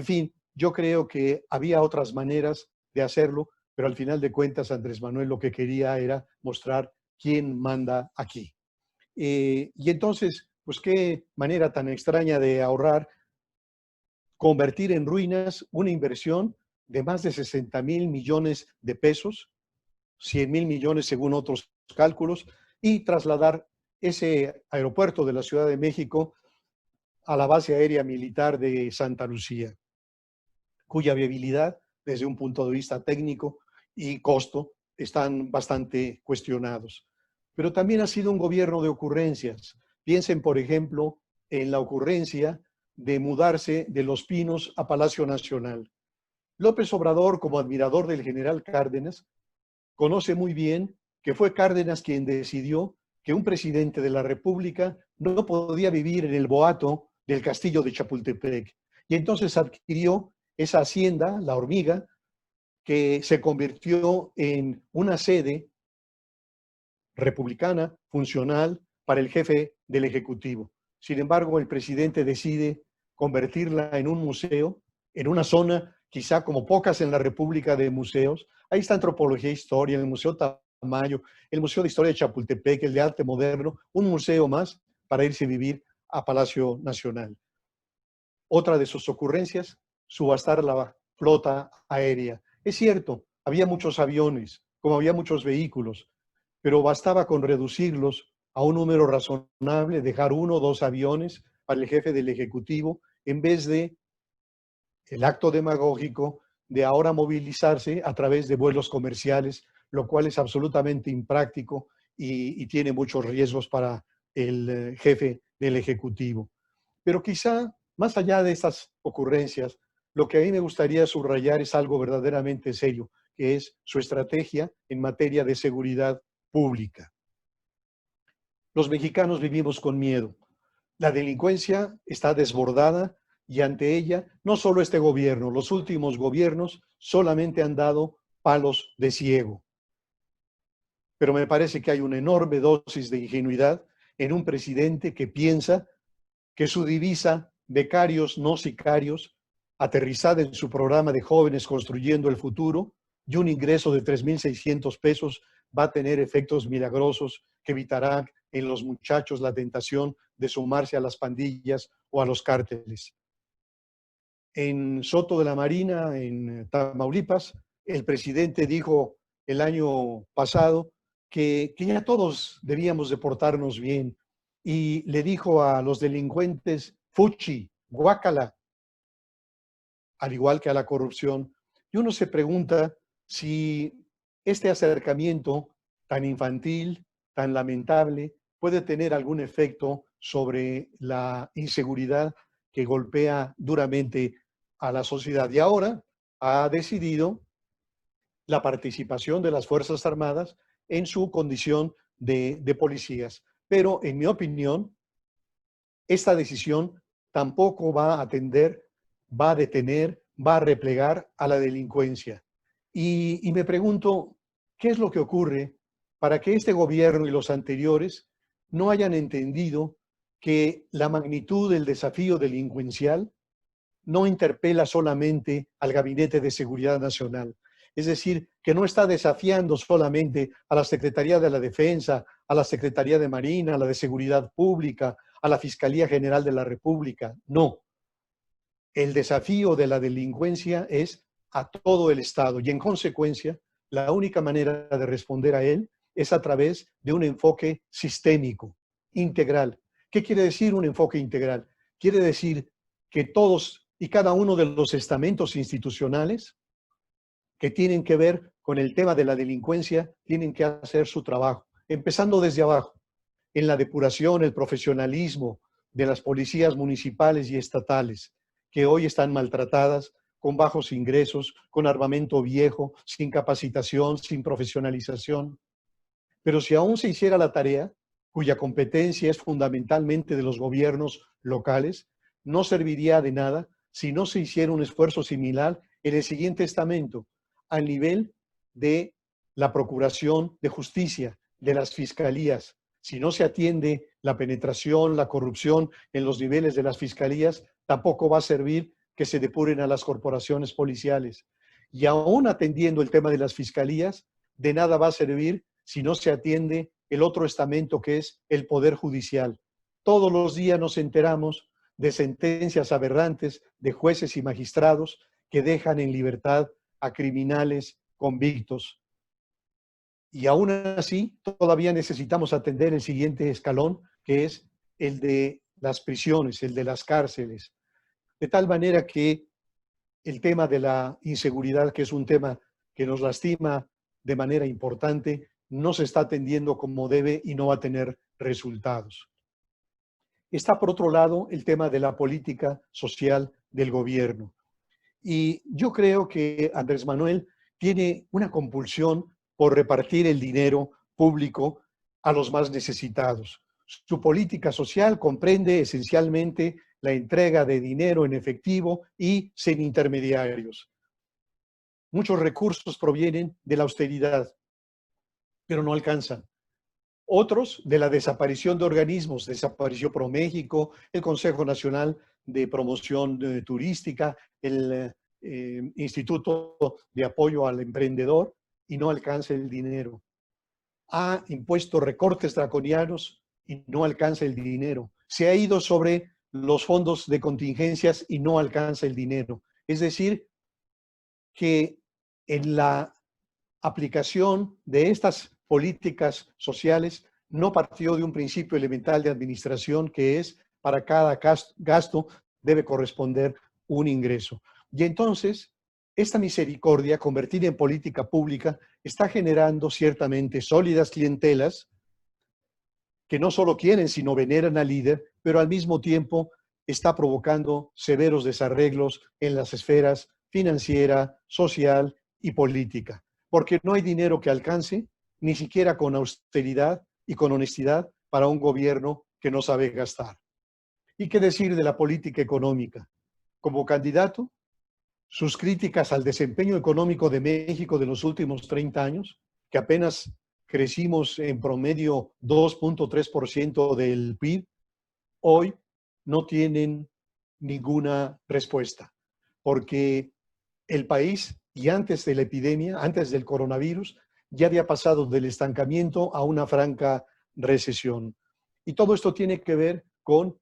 fin, yo creo que había otras maneras de hacerlo, pero al final de cuentas Andrés Manuel lo que quería era mostrar quién manda aquí. Y entonces, pues qué manera tan extraña de ahorrar, convertir en ruinas una inversión de más de 60,000 millones de pesos, 100,000 millones según otros cálculos, y trasladar ese aeropuerto de la Ciudad de México a la base aérea militar de Santa Lucía, cuya viabilidad desde un punto de vista técnico y costo están bastante cuestionados. Pero también ha sido un gobierno de ocurrencias. Piensen, por ejemplo, en la ocurrencia de mudarse de Los Pinos a Palacio Nacional. López Obrador, como admirador del general Cárdenas, conoce muy bien que fue Cárdenas quien decidió que un presidente de la República no podía vivir en el boato del castillo de Chapultepec. Y entonces adquirió esa hacienda, La Hormiga, que se convirtió en una sede republicana, funcional, para el jefe del Ejecutivo. Sin embargo, el presidente decide convertirla en un museo, en una zona quizá como pocas en la República de museos. Ahí está Antropología e Historia, el Museo Tamayo, el Museo de Historia de Chapultepec, el de Arte Moderno, un museo más para irse a vivir a Palacio Nacional. Otra de sus ocurrencias, subastar flota aérea. Es cierto, había muchos aviones, como había muchos vehículos, pero bastaba con reducirlos a un número razonable, dejar 1 o 2 aviones para el jefe del Ejecutivo, en vez de el acto demagógico de ahora movilizarse a través de vuelos comerciales, lo cual es absolutamente impráctico y tiene muchos riesgos para el jefe del Ejecutivo. Pero quizá, más allá de estas ocurrencias, lo que a mí me gustaría subrayar es algo verdaderamente serio, que es su estrategia en materia de seguridad pública. Los mexicanos vivimos con miedo. La delincuencia está desbordada y ante ella, no solo este gobierno, los últimos gobiernos solamente han dado palos de ciego. Pero me parece que hay una enorme dosis de ingenuidad en un presidente que piensa que su divisa, becarios no sicarios, aterrizada en su programa de jóvenes construyendo el futuro, y un ingreso de 3,600 pesos va a tener efectos milagrosos que evitarán en los muchachos la tentación de sumarse a las pandillas o a los cárteles. En Soto de la Marina, en Tamaulipas, el presidente dijo el año pasado que ya todos debíamos de portarnos bien y le dijo a los delincuentes, fuchi, guácala, al igual que a la corrupción. Y uno se pregunta si este acercamiento tan infantil, tan lamentable, puede tener algún efecto sobre la inseguridad que golpea duramente a la sociedad. Y ahora ha decidido la participación de las Fuerzas Armadas en su condición de policías. Pero, en mi opinión, esta decisión tampoco va a atender, va a detener, va a replegar a la delincuencia. Y me pregunto, ¿qué es lo que ocurre para que este gobierno y los anteriores no hayan entendido que la magnitud del desafío delincuencial no interpela solamente al Gabinete de Seguridad Nacional? Es decir, que no está desafiando solamente a la Secretaría de la Defensa, a la Secretaría de Marina, a la de Seguridad Pública, a la Fiscalía General de la República. No. El desafío de la delincuencia es a todo el Estado y, en consecuencia, la única manera de responder a él es a través de un enfoque sistémico, integral. ¿Qué quiere decir un enfoque integral? Quiere decir que todos y cada uno de los estamentos institucionales que tienen que ver con el tema de la delincuencia tienen que hacer su trabajo, empezando desde abajo, en la depuración, el profesionalismo de las policías municipales y estatales, que hoy están maltratadas, con bajos ingresos, con armamento viejo, sin capacitación, sin profesionalización. Pero si aún se hiciera la tarea, cuya competencia es fundamentalmente de los gobiernos locales, no serviría de nada si no se hiciera un esfuerzo similar en el siguiente estamento, al nivel de la Procuración de Justicia, de las fiscalías. Si no se atiende la penetración, la corrupción en los niveles de las fiscalías, tampoco va a servir que se depuren a las corporaciones policiales. Y aún atendiendo el tema de las fiscalías, de nada va a servir si no se atiende el otro estamento que es el Poder Judicial. Todos los días nos enteramos de sentencias aberrantes de jueces y magistrados que dejan en libertad a criminales convictos. Y aún así, todavía necesitamos atender el siguiente escalón, que es el de las prisiones, el de las cárceles. De tal manera que el tema de la inseguridad, que es un tema que nos lastima de manera importante, no se está atendiendo como debe y no va a tener resultados. Está, por otro lado, el tema de la política social del gobierno. Y yo creo que Andrés Manuel tiene una compulsión por repartir el dinero público a los más necesitados. Su política social comprende esencialmente la entrega de dinero en efectivo y sin intermediarios. Muchos recursos provienen de la austeridad, pero no alcanzan. Otros de la desaparición de organismos. Desapareció ProMéxico, el Consejo Nacional de Promoción Turística, el Instituto de Apoyo al Emprendedor, y no alcanza el dinero. Ha impuesto recortes draconianos y no alcanza el dinero. Se ha ido sobre los fondos de contingencias y no alcanza el dinero. Es decir, que en la aplicación de estas políticas sociales no partió de un principio elemental de administración, que es para cada gasto debe corresponder un ingreso. Y entonces, esta misericordia convertida en política pública está generando ciertamente sólidas clientelas que no solo quieren, sino veneran al líder, pero al mismo tiempo está provocando severos desarreglos en las esferas financiera, social y política, porque no hay dinero que alcance, ni siquiera con austeridad y con honestidad, para un gobierno que no sabe gastar. ¿Y qué decir de la política económica? Como candidato, sus críticas al desempeño económico de México de los últimos 30 años, que apenas crecimos en promedio 2.3% del PIB, hoy no tienen ninguna respuesta, porque el país, y antes de la epidemia, antes del coronavirus, ya había pasado del estancamiento a una franca recesión. Y todo esto tiene que ver con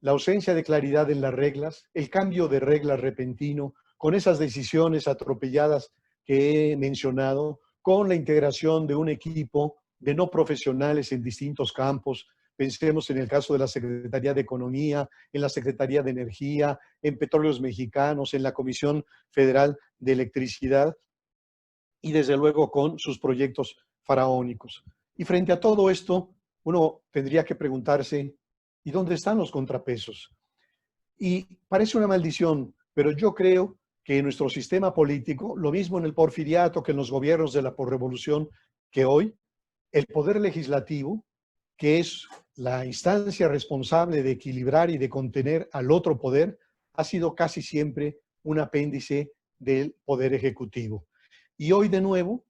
la ausencia de claridad en las reglas, el cambio de reglas repentino, con esas decisiones atropelladas que he mencionado, con la integración de un equipo de no profesionales en distintos campos. Pensemos en el caso de la Secretaría de Economía, en la Secretaría de Energía, en Petróleos Mexicanos, en la Comisión Federal de Electricidad y desde luego con sus proyectos faraónicos. Y frente a todo esto, uno tendría que preguntarse, ¿y dónde están los contrapesos? Y parece una maldición, pero yo creo que en nuestro sistema político, lo mismo en el porfiriato que en los gobiernos de la posrevolución, que hoy, el poder legislativo, que es la instancia responsable de equilibrar y de contener al otro poder, ha sido casi siempre un apéndice del poder ejecutivo. Y hoy de nuevo,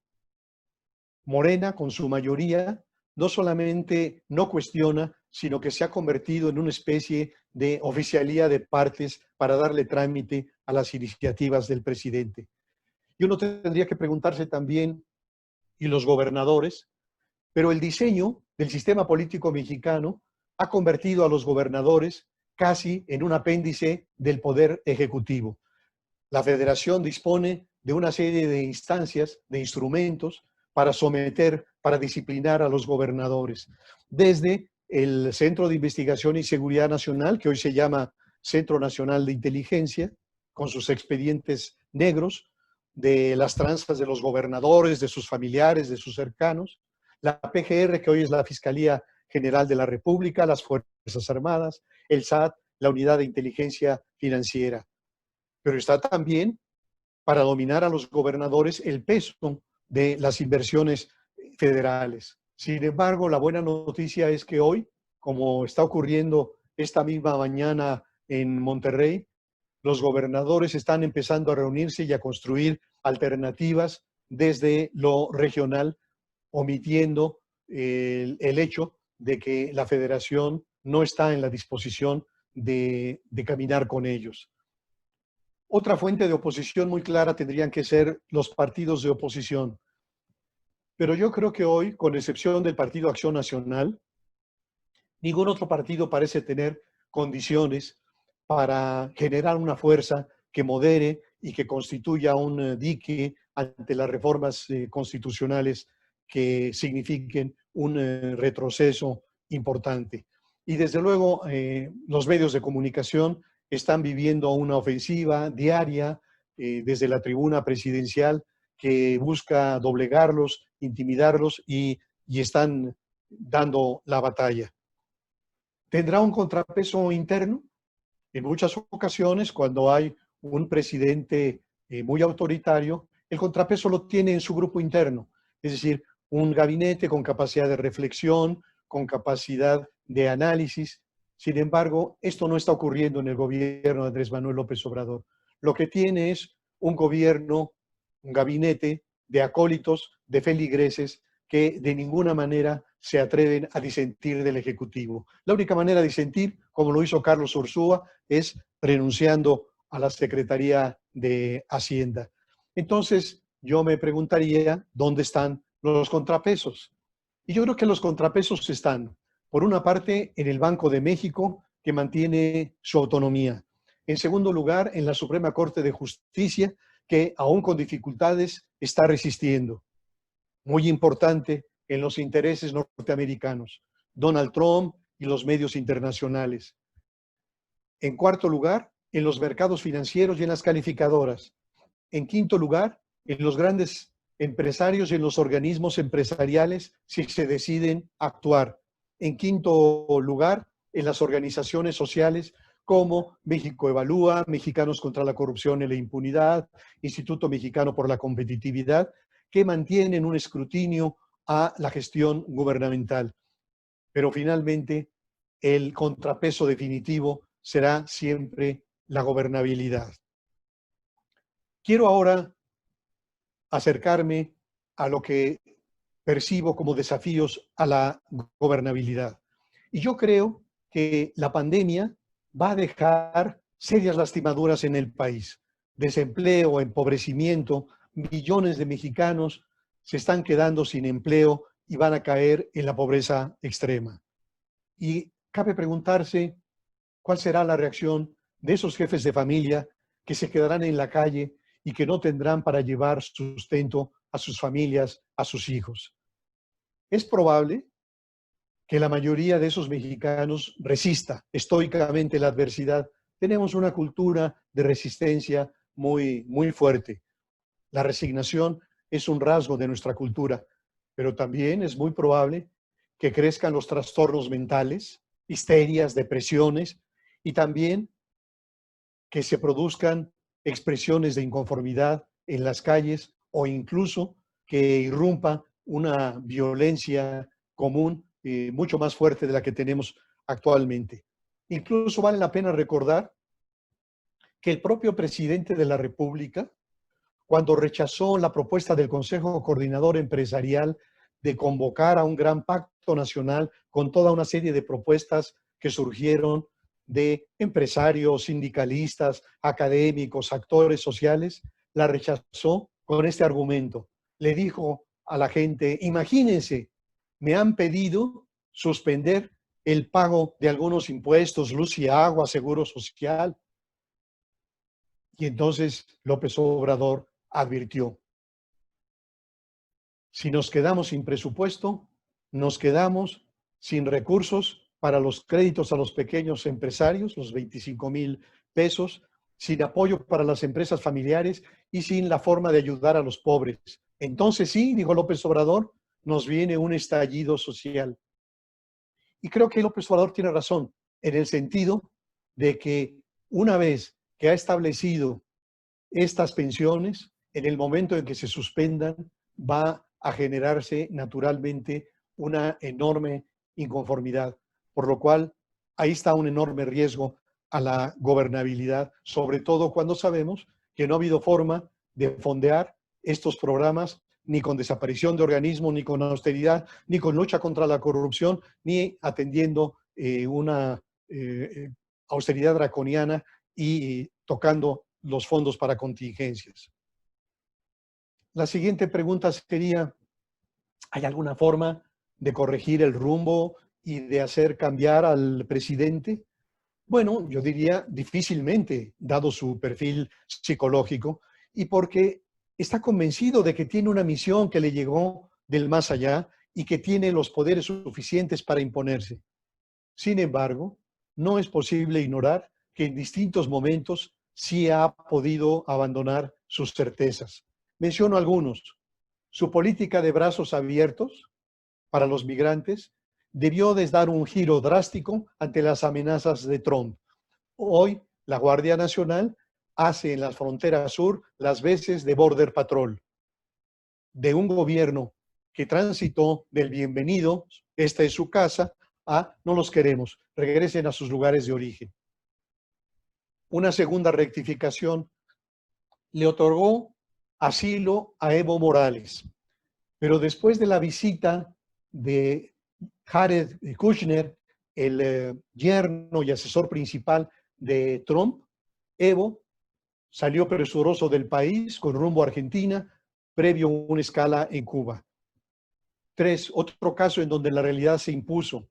Morena, con su mayoría, no solamente no cuestiona, sino que se ha convertido en una especie de oficialía de partes para darle trámite a las iniciativas del presidente. Y uno tendría que preguntarse también, ¿y los gobernadores? Pero el diseño del sistema político mexicano ha convertido a los gobernadores casi en un apéndice del poder ejecutivo. La federación dispone de una serie de instancias, de instrumentos para someter, para disciplinar a los gobernadores. Desde el Centro de Investigación y Seguridad Nacional, que hoy se llama Centro Nacional de Inteligencia, con sus expedientes negros, de las tranzas de los gobernadores, de sus familiares, de sus cercanos, la PGR, que hoy es la Fiscalía General de la República, las Fuerzas Armadas, el SAT, la Unidad de Inteligencia Financiera. Pero está también, para dominar a los gobernadores, el peso de las inversiones federales. Sin embargo, la buena noticia es que hoy, como está ocurriendo esta misma mañana en Monterrey, los gobernadores están empezando a reunirse y a construir alternativas desde lo regional, omitiendo el hecho de que la federación no está en la disposición de caminar con ellos. Otra fuente de oposición muy clara tendrían que ser los partidos de oposición. Pero yo creo que hoy, con excepción del Partido Acción Nacional, ningún otro partido parece tener condiciones para generar una fuerza que modere y que constituya un dique ante las reformas constitucionales que signifiquen un retroceso importante. Y desde luego los medios de comunicación están viviendo una ofensiva diaria desde la tribuna presidencial que busca doblegarlos, intimidarlos y están dando la batalla. ¿Tendrá un contrapeso interno? En muchas ocasiones, cuando hay un presidente muy autoritario, el contrapeso lo tiene en su grupo interno, es decir, un gabinete con capacidad de reflexión, con capacidad de análisis. Sin embargo, esto no está ocurriendo en el gobierno de Andrés Manuel López Obrador. Lo que tiene es un gobierno, un gabinete de acólitos, de feligreses, que de ninguna manera se atreven a disentir del Ejecutivo. La única manera de disentir, como lo hizo Carlos Ursúa, es renunciando a la Secretaría de Hacienda. Entonces, yo me preguntaría, ¿dónde están los contrapesos? Y yo creo que los contrapesos están, por una parte, en el Banco de México, que mantiene su autonomía. En segundo lugar, en la Suprema Corte de Justicia, que aún con dificultades está resistiendo. Muy importante en los intereses norteamericanos, Donald Trump y los medios internacionales. En cuarto lugar, en los mercados financieros y en las calificadoras. En quinto lugar, en los grandes empresarios y en los organismos empresariales si se deciden actuar. En quinto lugar, en las organizaciones sociales como México Evalúa, Mexicanos contra la Corrupción y la Impunidad, Instituto Mexicano por la Competitividad, que mantienen un escrutinio a la gestión gubernamental. Pero finalmente, el contrapeso definitivo será siempre la gobernabilidad. Quiero ahora acercarme a lo que percibo como desafíos a la gobernabilidad. Y yo creo que la pandemia va a dejar serias lastimaduras en el país. Desempleo, empobrecimiento, millones de mexicanos se están quedando sin empleo y van a caer en la pobreza extrema. Y cabe preguntarse cuál será la reacción de esos jefes de familia que se quedarán en la calle y que no tendrán para llevar sustento a sus familias, a sus hijos. Es probable que la mayoría de esos mexicanos resista estoicamente la adversidad. Tenemos una cultura de resistencia muy fuerte. La resignación es un rasgo de nuestra cultura, pero también es muy probable que crezcan los trastornos mentales, histerias, depresiones, y también que se produzcan expresiones de inconformidad en las calles o incluso que irrumpa una violencia común mucho más fuerte de la que tenemos actualmente. Incluso vale la pena recordar que el propio presidente de la República, cuando rechazó la propuesta del Consejo Coordinador Empresarial de convocar a un gran pacto nacional con toda una serie de propuestas que surgieron de empresarios, sindicalistas, académicos, actores sociales, la rechazó con este argumento. Le dijo a la gente, imagínense, me han pedido suspender el pago de algunos impuestos, luz y agua, seguro social. Y entonces López Obrador advirtió, si nos quedamos sin presupuesto, nos quedamos sin recursos para los créditos a los pequeños empresarios, los 25,000 pesos, sin apoyo para las empresas familiares y sin la forma de ayudar a los pobres. Entonces sí, dijo López Obrador, nos viene un estallido social. Y creo que López Obrador tiene razón, en el sentido de que una vez que ha establecido estas pensiones, en el momento en que se suspendan, va a generarse naturalmente una enorme inconformidad, por lo cual ahí está un enorme riesgo a la gobernabilidad, sobre todo cuando sabemos que no ha habido forma de fondear estos programas ni con desaparición de organismos, ni con austeridad, ni con lucha contra la corrupción, ni atendiendo una austeridad draconiana y tocando los fondos para contingencias. La siguiente pregunta sería, ¿hay alguna forma de corregir el rumbo y de hacer cambiar al presidente? Bueno, yo diría difícilmente, dado su perfil psicológico, y porque está convencido de que tiene una misión que le llegó del más allá y que tiene los poderes suficientes para imponerse. Sin embargo, no es posible ignorar que en distintos momentos sí ha podido abandonar sus certezas. Menciono algunos. Su política de brazos abiertos para los migrantes debió de dar un giro drástico ante las amenazas de Trump. Hoy, la Guardia Nacional hace en la frontera sur las veces de Border Patrol. De un gobierno que transitó del bienvenido, esta es su casa, a no los queremos, regresen a sus lugares de origen. Una segunda rectificación, le otorgó asilo a Evo Morales, pero después de la visita de Jared Kushner, el yerno y asesor principal de Trump, Evo salió presuroso del país con rumbo a Argentina, previo a una escala en Cuba. 3. Otro caso en donde la realidad se impuso.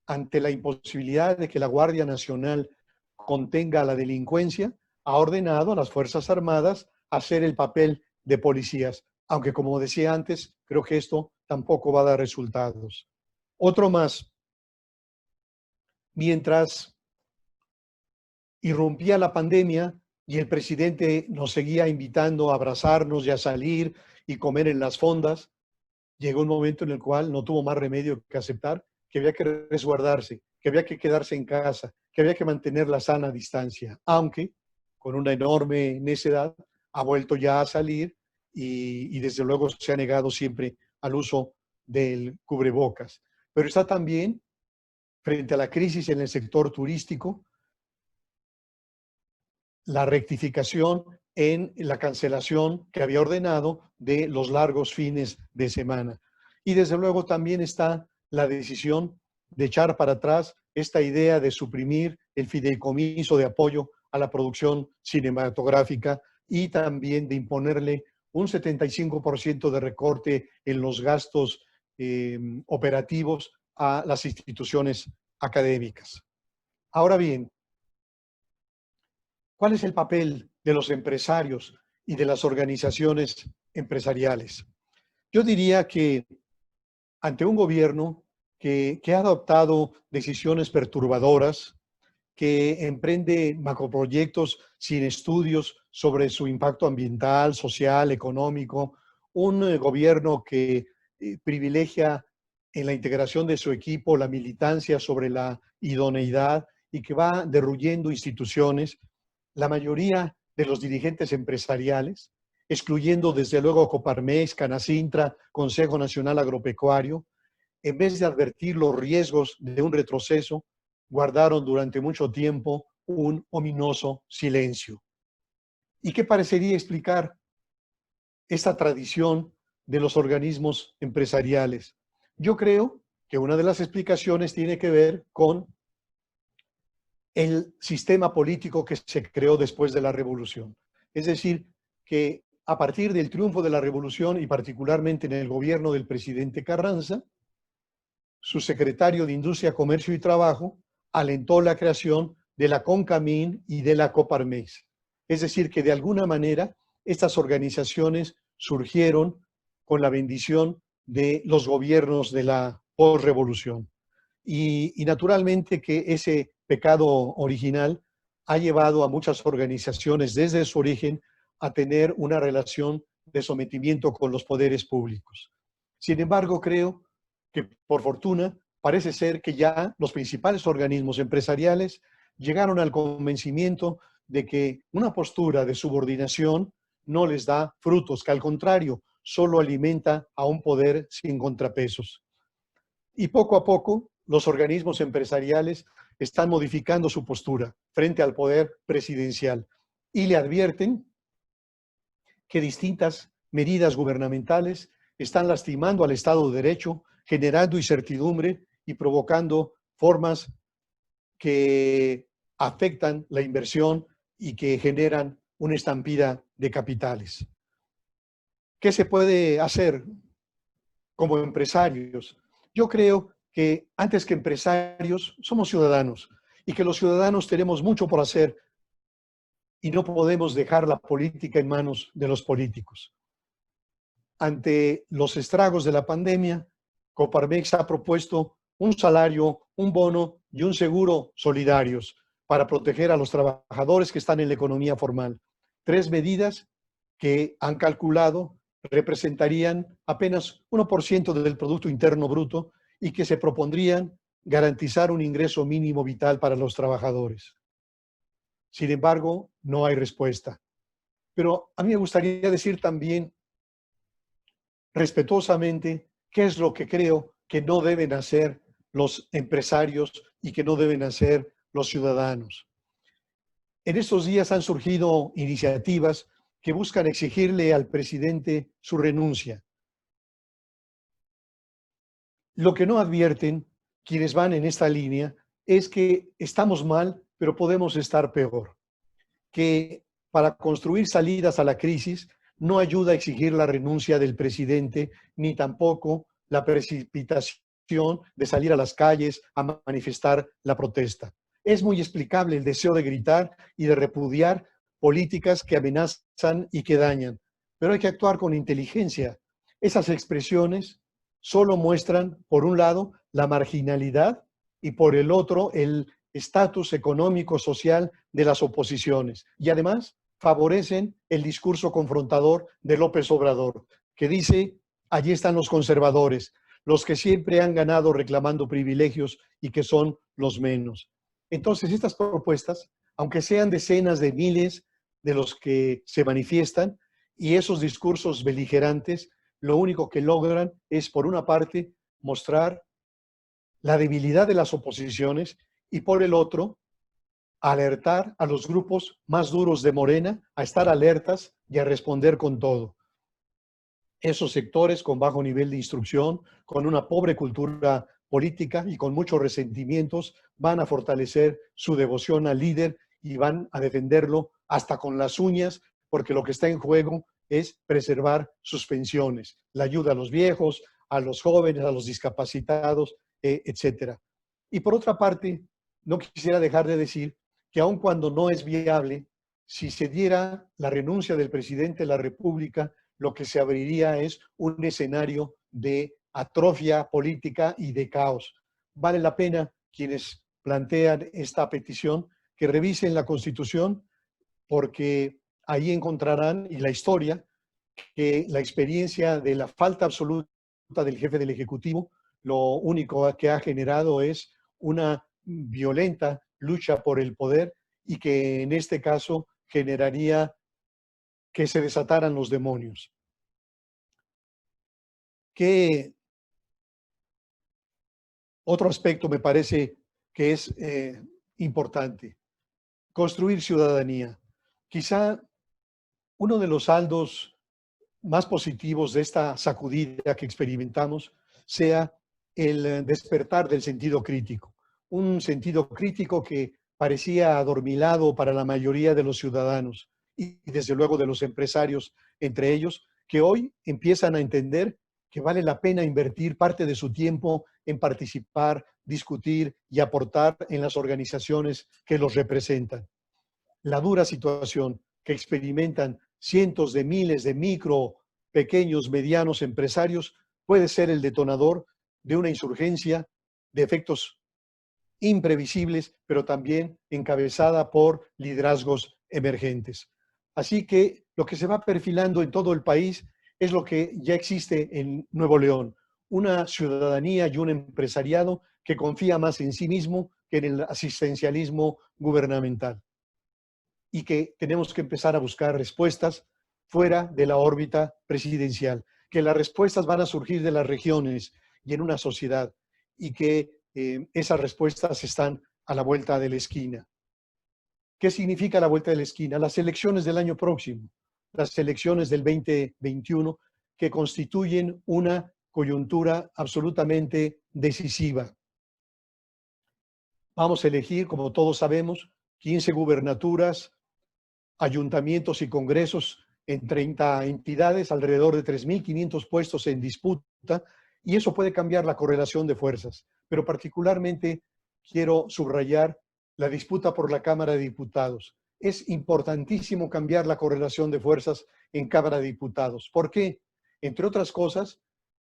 Ante la imposibilidad de que la Guardia Nacional contenga a la delincuencia, ha ordenado a las Fuerzas Armadas hacer el papel de policías, aunque como decía antes, creo que esto tampoco va a dar resultados. Otro más, mientras irrumpía la pandemia y el presidente nos seguía invitando a abrazarnos y a salir y comer en las fondas, llegó un momento en el cual no tuvo más remedio que aceptar que había que resguardarse, que había que quedarse en casa, que había que mantener la sana distancia, aunque con una enorme necedad ha vuelto ya a salir y desde luego se ha negado siempre al uso del cubrebocas. Pero está también, frente a la crisis en el sector turístico, la rectificación en la cancelación que había ordenado de los largos fines de semana. Y desde luego también está la decisión de echar para atrás esta idea de suprimir el fideicomiso de apoyo a la producción cinematográfica y también de imponerle un 75% de recorte en los gastos operativos a las instituciones académicas. Ahora bien, ¿cuál es el papel de los empresarios y de las organizaciones empresariales? Yo diría que ante un gobierno que ha adoptado decisiones perturbadoras, que emprende macroproyectos sin estudios sobre su impacto ambiental, social, económico, un gobierno que privilegia en la integración de su equipo la militancia sobre la idoneidad y que va derruyendo instituciones, la mayoría de los dirigentes empresariales, excluyendo desde luego Coparmex, Canacintra, Consejo Nacional Agropecuario, en vez de advertir los riesgos de un retroceso, guardaron durante mucho tiempo un ominoso silencio. ¿Y qué parecería explicar esta tradición de los organismos empresariales? Yo creo que una de las explicaciones tiene que ver con el sistema político que se creó después de la Revolución. Es decir, que a partir del triunfo de la Revolución y particularmente en el gobierno del presidente Carranza, su secretario de Industria, Comercio y Trabajo alentó la creación de la CONCAMIN y de la Coparmex. Es decir, que de alguna manera estas organizaciones surgieron con la bendición de los gobiernos de la posrevolución. Y naturalmente que ese pecado original ha llevado a muchas organizaciones desde su origen a tener una relación de sometimiento con los poderes públicos. Sin embargo, creo que por fortuna parece ser que ya los principales organismos empresariales llegaron al convencimiento de que una postura de subordinación no les da frutos, que al contrario, solo alimenta a un poder sin contrapesos. Y poco a poco, los organismos empresariales están modificando su postura frente al poder presidencial y le advierten que distintas medidas gubernamentales están lastimando al Estado de Derecho, generando incertidumbre y provocando formas que afectan la inversión y que generan una estampida de capitales. ¿Qué se puede hacer como empresarios? Yo creo que antes que empresarios somos ciudadanos y que los ciudadanos tenemos mucho por hacer y no podemos dejar la política en manos de los políticos. Ante los estragos de la pandemia, Coparmex ha propuesto un salario, un bono y un seguro solidarios para proteger a los trabajadores que están en la economía formal. 3 medidas que han calculado representarían apenas 1% del Producto Interno Bruto y que se propondrían garantizar un ingreso mínimo vital para los trabajadores. Sin embargo, no hay respuesta. Pero a mí me gustaría decir también, respetuosamente, qué es lo que creo que no deben hacer los empresarios y que no deben hacer los ciudadanos. En estos días han surgido iniciativas que buscan exigirle al presidente su renuncia. Lo que no advierten quienes van en esta línea es que estamos mal, pero podemos estar peor. Que para construir salidas a la crisis no ayuda a exigir la renuncia del presidente, ni tampoco la precipitación de salir a las calles a manifestar la protesta. Es muy explicable el deseo de gritar y de repudiar políticas que amenazan y que dañan, pero hay que actuar con inteligencia. Esas expresiones solo muestran, por un lado, la marginalidad y por el otro, el estatus económico social de las oposiciones. Y además, favorecen el discurso confrontador de López Obrador, que dice, allí están los conservadores, los que siempre han ganado reclamando privilegios y que son los menos. Entonces, estas propuestas, aunque sean decenas de miles de los que se manifiestan, y esos discursos beligerantes, lo único que logran es, por una parte, mostrar la debilidad de las oposiciones y, por el otro, alertar a los grupos más duros de Morena a estar alertas y a responder con todo. Esos sectores con bajo nivel de instrucción, con una pobre cultura política y con muchos resentimientos, van a fortalecer su devoción al líder y van a defenderlo hasta con las uñas, porque lo que está en juego es preservar sus pensiones, la ayuda a los viejos, a los jóvenes, a los discapacitados, etc. Y por otra parte, no quisiera dejar de decir que aun cuando no es viable, si se diera la renuncia del presidente de la República, lo que se abriría es un escenario de atrofia política y de caos. Vale la pena, quienes plantean esta petición, que revisen la Constitución, porque ahí encontrarán, y la historia, que la experiencia de la falta absoluta del jefe del Ejecutivo, lo único que ha generado es una violenta lucha por el poder y que en este caso generaría que se desataran los demonios. ¿Qué otro aspecto me parece que es importante? Construir ciudadanía. Quizá uno de los saldos más positivos de esta sacudida que experimentamos sea el despertar del sentido crítico. Un sentido crítico que parecía adormilado para la mayoría de los ciudadanos y desde luego de los empresarios, entre ellos, que hoy empiezan a entender que vale la pena invertir parte de su tiempo en participar, discutir y aportar en las organizaciones que los representan. La dura situación que experimentan cientos de miles de micro, pequeños, medianos empresarios puede ser el detonador de una insurgencia de efectos imprevisibles, pero también encabezada por liderazgos emergentes. Así que lo que se va perfilando en todo el país es lo que ya existe en Nuevo León, una ciudadanía y un empresariado que confía más en sí mismo que en el asistencialismo gubernamental. Y que tenemos que empezar a buscar respuestas fuera de la órbita presidencial, que las respuestas van a surgir de las regiones y en una sociedad, y que esas respuestas están a la vuelta de la esquina. ¿Qué significa la vuelta de la esquina? Las elecciones del año próximo, las elecciones del 2021, que constituyen una coyuntura absolutamente decisiva. Vamos a elegir, como todos sabemos, 15 gubernaturas, ayuntamientos y congresos en 30 entidades, alrededor de 3.500 puestos en disputa, y eso puede cambiar la correlación de fuerzas. Pero particularmente quiero subrayar la disputa por la Cámara de Diputados. Es importantísimo cambiar la correlación de fuerzas en Cámara de Diputados. ¿Por qué? Entre otras cosas,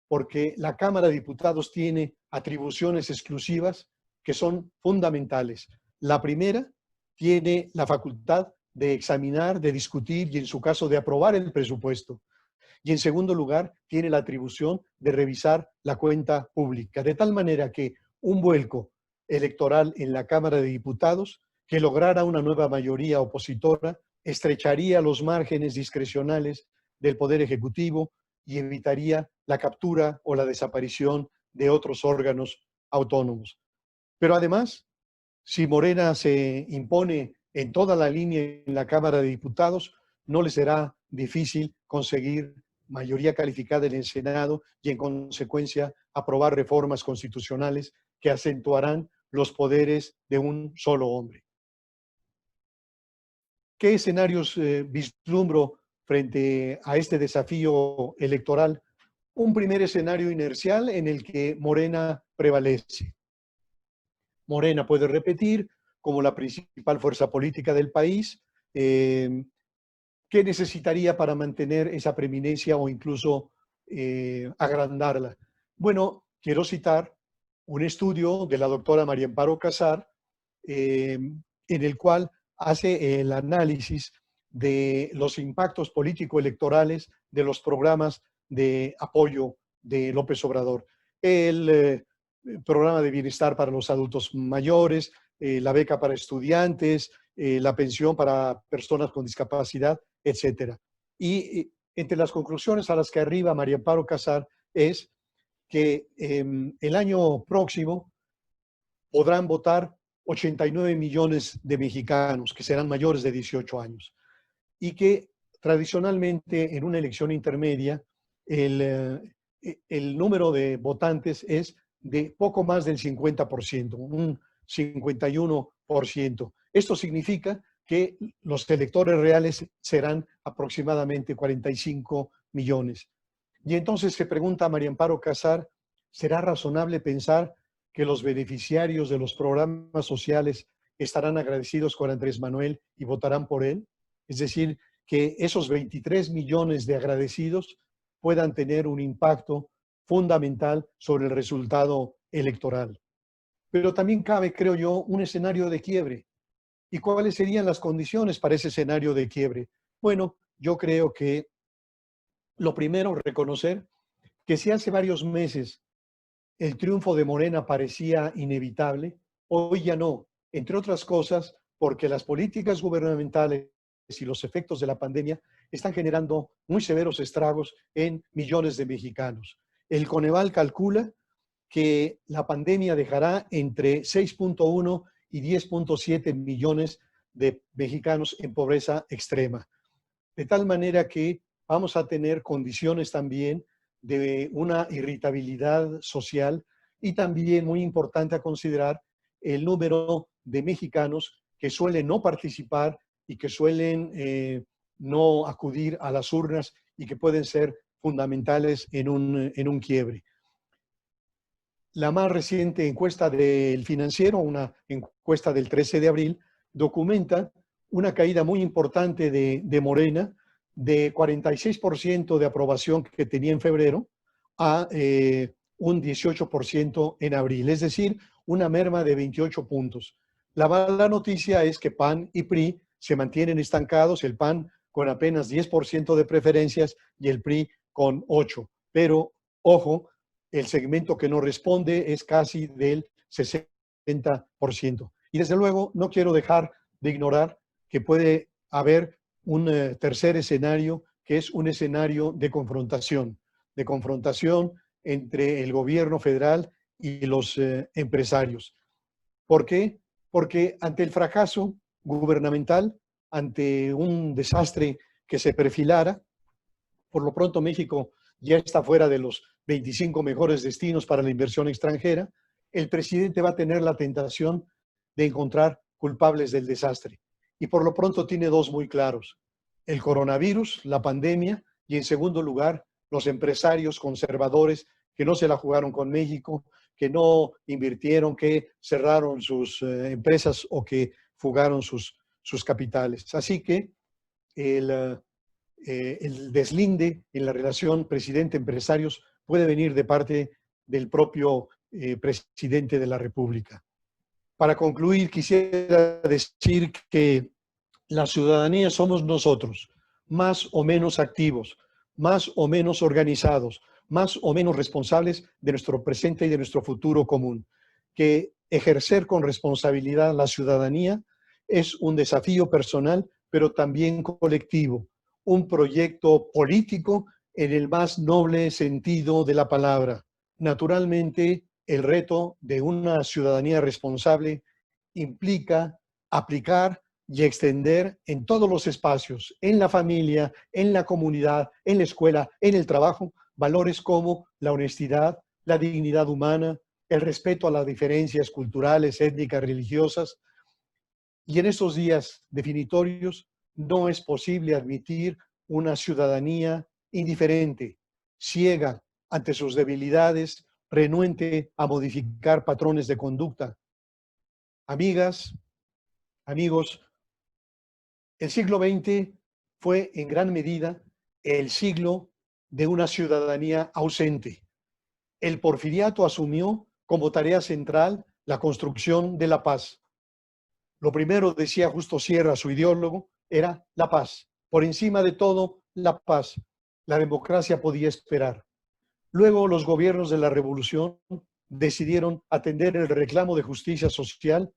porque la Cámara de Diputados tiene atribuciones exclusivas que son fundamentales. La primera tiene la facultad de examinar, de discutir y en su caso de aprobar el presupuesto. Y en segundo lugar, tiene la atribución de revisar la cuenta pública, de tal manera que un vuelco electoral en la Cámara de Diputados que lograra una nueva mayoría opositora estrecharía los márgenes discrecionales del Poder Ejecutivo y evitaría la captura o la desaparición de otros órganos autónomos. Pero además, si Morena se impone en toda la línea en la Cámara de Diputados, no le será difícil conseguir mayoría calificada en el Senado y en consecuencia aprobar reformas constitucionales que acentuarán los poderes de un solo hombre. ¿Qué escenarios vislumbro frente a este desafío electoral? Un primer escenario inercial en el que Morena prevalece. Morena puede repetir como la principal fuerza política del país, ¿qué necesitaría para mantener esa preeminencia o incluso agrandarla? Bueno, quiero citar un estudio de la doctora María Amparo Casar, en el cual hace el análisis de los impactos político-electorales de los programas de apoyo de López Obrador. El programa de bienestar para los adultos mayores, la beca para estudiantes, la pensión para personas con discapacidad, etc. Y entre las conclusiones a las que arriba María Amparo Casar es que el año próximo podrán votar 89 millones de mexicanos que serán mayores de 18 años y que tradicionalmente en una elección intermedia el número de votantes es de poco más del 50%, un 51%. Esto significa que los electores reales serán aproximadamente 45 millones. Y entonces se pregunta a María Amparo Casar, ¿será razonable pensar que los beneficiarios de los programas sociales estarán agradecidos con Andrés Manuel y votarán por él? Es decir, que esos 23 millones de agradecidos puedan tener un impacto fundamental sobre el resultado electoral. Pero también cabe, creo yo, un escenario de quiebre. ¿Y cuáles serían las condiciones para ese escenario de quiebre? Bueno, yo creo que lo primero, reconocer que si hace varios meses el triunfo de Morena parecía inevitable, hoy ya no, entre otras cosas, porque las políticas gubernamentales y los efectos de la pandemia están generando muy severos estragos en millones de mexicanos. El Coneval calcula que la pandemia dejará entre 6.1 y 10.7 millones de mexicanos en pobreza extrema. De tal manera que vamos a tener condiciones también de una irritabilidad social y también muy importante a considerar el número de mexicanos que suelen no participar y que suelen no acudir a las urnas y que pueden ser fundamentales en un quiebre. La más reciente encuesta del Financiero, una encuesta del 13 de abril, documenta una caída muy importante de Morena, de 46% de aprobación que tenía en febrero a un 18% en abril, es decir, una merma de 28 puntos. La mala noticia es que PAN y PRI se mantienen estancados, el PAN con apenas 10% de preferencias y el PRI con 8%. Pero, ojo, el segmento que no responde es casi del 60%. Y desde luego no quiero dejar de ignorar que puede haber un tercer escenario, que es un escenario de confrontación entre el gobierno federal y los empresarios. ¿Por qué? Porque ante el fracaso gubernamental, ante un desastre que se perfilara, por lo pronto México ya está fuera de los 25 mejores destinos para la inversión extranjera, el presidente va a tener la tentación de encontrar culpables del desastre. Y por lo pronto tiene dos muy claros: el coronavirus, la pandemia, y en segundo lugar, los empresarios conservadores que no se la jugaron con México, que no invirtieron, que cerraron sus empresas o que fugaron sus capitales. Así que el deslinde en la relación presidente-empresarios puede venir de parte del propio presidente de la República. Para concluir, quisiera decir que la ciudadanía somos nosotros, más o menos activos, más o menos organizados, más o menos responsables de nuestro presente y de nuestro futuro común. Que ejercer con responsabilidad la ciudadanía es un desafío personal, pero también colectivo, un proyecto político en el más noble sentido de la palabra. Naturalmente, el reto de una ciudadanía responsable implica aplicar y extender en todos los espacios, en la familia, en la comunidad, en la escuela, en el trabajo, valores como la honestidad, la dignidad humana, el respeto a las diferencias culturales, étnicas, religiosas. Y en estos días definitorios no es posible admitir una ciudadanía indiferente, ciega ante sus debilidades, renuente a modificar patrones de conducta. Amigas, amigos, El siglo XX fue en gran medida el siglo de una ciudadanía ausente. El porfiriato asumió como tarea central la construcción de la paz. Lo primero, decía Justo Sierra, su ideólogo, era la paz. Por encima de todo, la paz. La democracia podía esperar. Luego, los gobiernos de la revolución decidieron atender el reclamo de justicia social,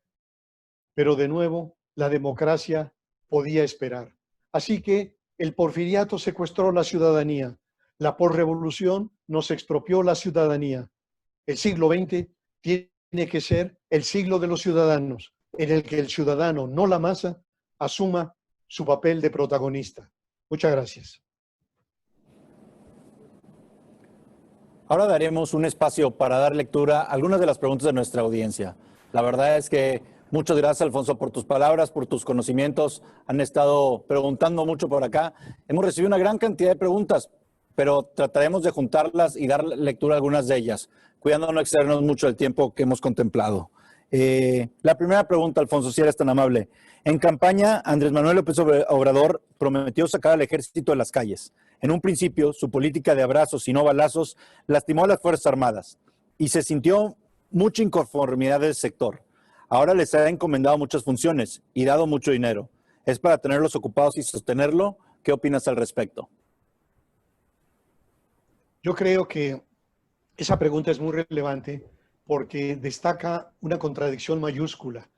pero de nuevo, la democracia podía esperar. Así que el porfiriato secuestró la ciudadanía. La posrevolución nos expropió la ciudadanía. El siglo XX tiene que ser el siglo de los ciudadanos, en el que el ciudadano, no la masa, asuma su papel de protagonista. Muchas gracias. Ahora daremos un espacio para dar lectura a algunas de las preguntas de nuestra audiencia. La verdad es que muchas gracias, Alfonso, por tus palabras, por tus conocimientos. Han estado preguntando mucho por acá. Hemos recibido una gran cantidad de preguntas, pero trataremos de juntarlas y dar lectura a algunas de ellas, cuidando de no excedernos mucho del tiempo que hemos contemplado. La primera pregunta, Alfonso, si eres tan amable. En campaña, Andrés Manuel López Obrador prometió sacar al ejército de las calles. En un principio, su política de abrazos y no balazos lastimó a las Fuerzas Armadas y se sintió mucha inconformidad del sector. Ahora les ha encomendado muchas funciones y dado mucho dinero. ¿Es para tenerlos ocupados y sostenerlo? ¿Qué opinas al respecto? Yo creo que esa pregunta es muy relevante porque destaca una contradicción mayúscula.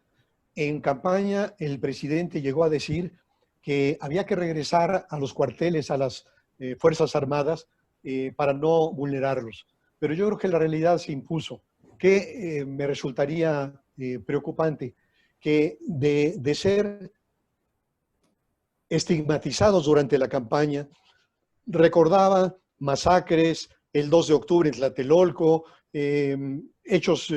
En campaña, el presidente llegó a decir que había que regresar a los cuarteles, a las Fuerzas Armadas, para no vulnerarlos. Pero yo creo que la realidad se impuso, que me resultaría preocupante, que de ser estigmatizados durante la campaña, recordaba masacres, el 2 de octubre en Tlatelolco, hechos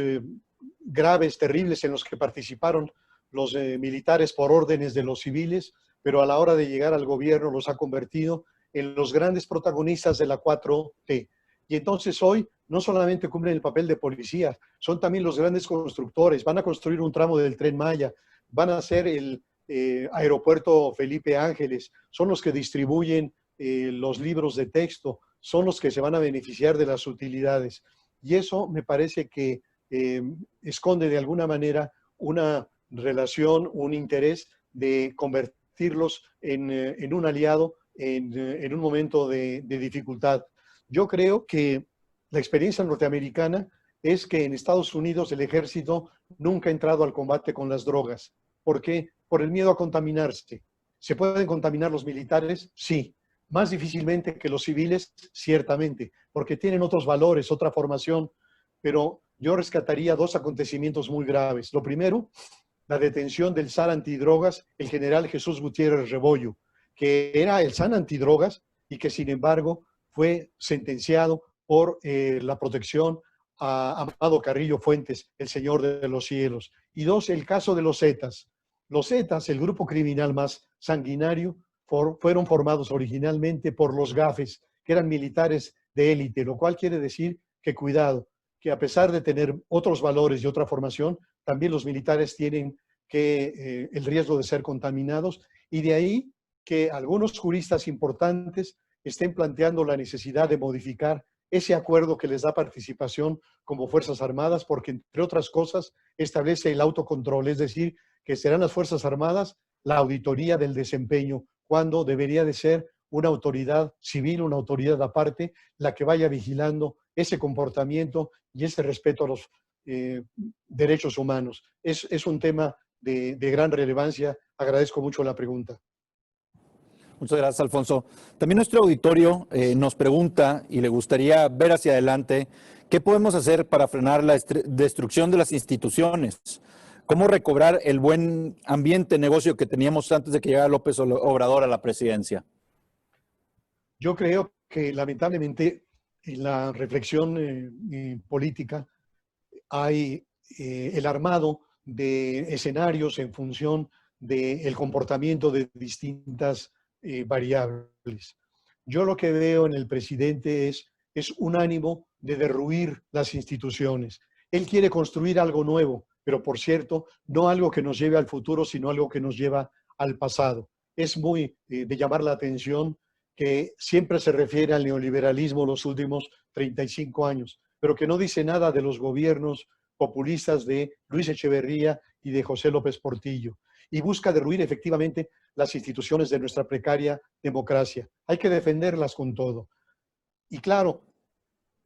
graves, terribles en los que participaron los militares por órdenes de los civiles, pero a la hora de llegar al gobierno los ha convertido en los grandes protagonistas de la 4T. Y entonces hoy no solamente cumplen el papel de policías, son también los grandes constructores, van a construir un tramo del Tren Maya, van a hacer el aeropuerto Felipe Ángeles, son los que distribuyen los libros de texto, son los que se van a beneficiar de las utilidades. Y eso me parece que esconde de alguna manera una relación, un interés de convertirlos en un aliado en un momento de dificultad. Yo creo que la experiencia norteamericana es que en Estados Unidos el ejército nunca ha entrado al combate con las drogas. ¿Por qué? Por el miedo a contaminarse. ¿Se pueden contaminar los militares? Sí. Más difícilmente que los civiles, ciertamente, porque tienen otros valores, otra formación, pero yo rescataría dos acontecimientos muy graves. Lo primero, la detención del zar antidrogas, el general Jesús Gutiérrez Rebollo, que era el zar antidrogas y que sin embargo fue sentenciado por la protección a Amado Carrillo Fuentes, el señor de los cielos. Y dos, el caso de los Zetas. Los Zetas, el grupo criminal más sanguinario, fueron formados originalmente por los Gafes, que eran militares de élite, lo cual quiere decir que cuidado, que a pesar de tener otros valores y otra formación, también los militares tienen el riesgo de ser contaminados, y de ahí que algunos juristas importantes estén planteando la necesidad de modificar ese acuerdo que les da participación como Fuerzas Armadas, porque entre otras cosas establece el autocontrol, es decir, que serán las Fuerzas Armadas la auditoría del desempeño, cuando debería de ser una autoridad civil, una autoridad aparte, la que vaya vigilando ese comportamiento y ese respeto a los derechos humanos. Es un tema de gran relevancia. Agradezco mucho la pregunta. Muchas gracias, Alfonso. También nuestro auditorio nos pregunta y le gustaría ver hacia adelante qué podemos hacer para frenar la destrucción de las instituciones. ¿Cómo recobrar el buen ambiente de negocio que teníamos antes de que llegara López Obrador a la presidencia? Yo creo que lamentablemente en la reflexión política hay el armado de escenarios en función del comportamiento de distintas variables. Yo lo que veo en el presidente es un ánimo de derruir las instituciones. Él quiere construir algo nuevo, pero por cierto, no algo que nos lleve al futuro, sino algo que nos lleva al pasado. es muy de llamar la atención que siempre se refiere al neoliberalismo los últimos 35 años, pero que no dice nada de los gobiernos populistas de Luis Echeverría y de José López Portillo, y busca derruir efectivamente las instituciones de nuestra precaria democracia. Hay que defenderlas con todo. Y claro,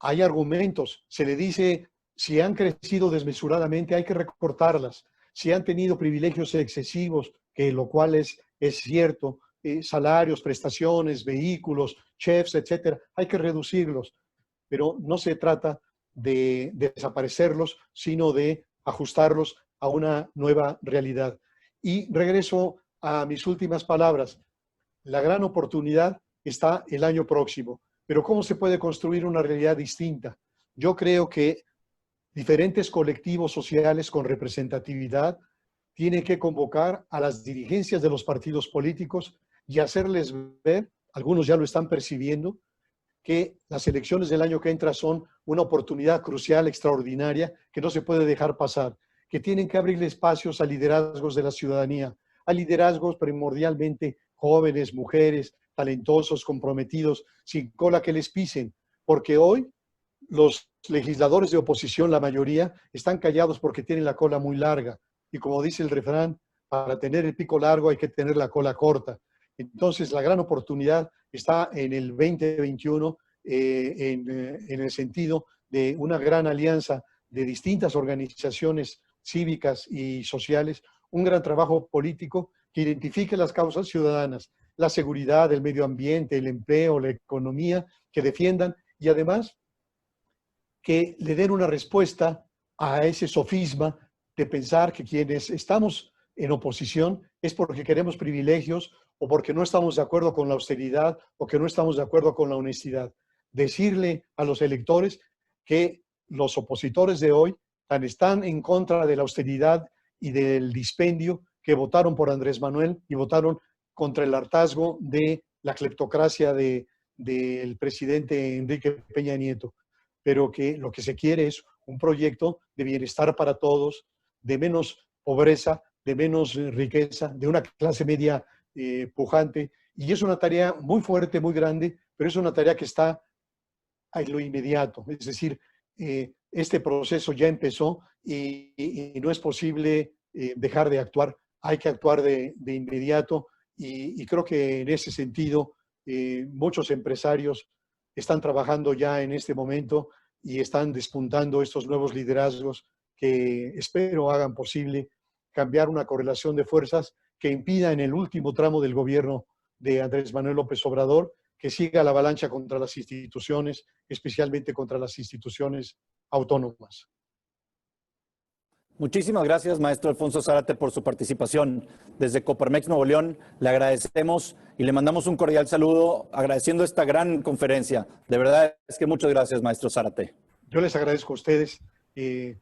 hay argumentos. Se le dice, si han crecido desmesuradamente, hay que recortarlas. Si han tenido privilegios excesivos, que lo cual es cierto, salarios, prestaciones, vehículos, chefs, etcétera, hay que reducirlos. Pero no se trata de desaparecerlos, sino de ajustarlos a una nueva realidad. Y regreso a mis últimas palabras. La gran oportunidad está el año próximo. Pero ¿cómo se puede construir una realidad distinta? Yo creo que diferentes colectivos sociales con representatividad tienen que convocar a las dirigencias de los partidos políticos y hacerles ver, algunos ya lo están percibiendo, que las elecciones del año que entra son una oportunidad crucial, extraordinaria, que no se puede dejar pasar, que tienen que abrirle espacios a liderazgos de la ciudadanía, a liderazgos primordialmente jóvenes, mujeres, talentosos, comprometidos, sin cola que les pisen, porque hoy los legisladores de oposición, la mayoría, están callados porque tienen la cola muy larga. Y como dice el refrán, para tener el pico largo hay que tener la cola corta. Entonces, la gran oportunidad está en el 2021, en el sentido de una gran alianza de distintas organizaciones cívicas y sociales, un gran trabajo político que identifique las causas ciudadanas, la seguridad, el medio ambiente, el empleo, la economía, que defiendan y además que le den una respuesta a ese sofisma de pensar que quienes estamos en oposición es porque queremos privilegios o porque no estamos de acuerdo con la austeridad o que no estamos de acuerdo con la honestidad. Decirle a los electores que los opositores de hoy tan están en contra de la austeridad y del dispendio que votaron por Andrés Manuel y votaron contra el hartazgo de la cleptocracia del presidente Enrique Peña Nieto, pero que lo que se quiere es un proyecto de bienestar para todos, de menos pobreza, de menos riqueza, de una clase media pujante, y es una tarea muy fuerte, muy grande, pero es una tarea que está en lo inmediato, es decir, este proceso ya empezó y no es posible dejar de actuar, hay que actuar de inmediato y creo que en ese sentido muchos empresarios están trabajando ya en este momento y están despuntando estos nuevos liderazgos que espero hagan posible cambiar una correlación de fuerzas que impida en el último tramo del gobierno de Andrés Manuel López Obrador que siga la avalancha contra las instituciones, especialmente contra las instituciones autónomas. Muchísimas gracias, maestro Alfonso Zárate, por su participación. Desde Coparmex Nuevo León le agradecemos y le mandamos un cordial saludo agradeciendo esta gran conferencia. De verdad es que muchas gracias, maestro Zárate. Yo les agradezco a ustedes.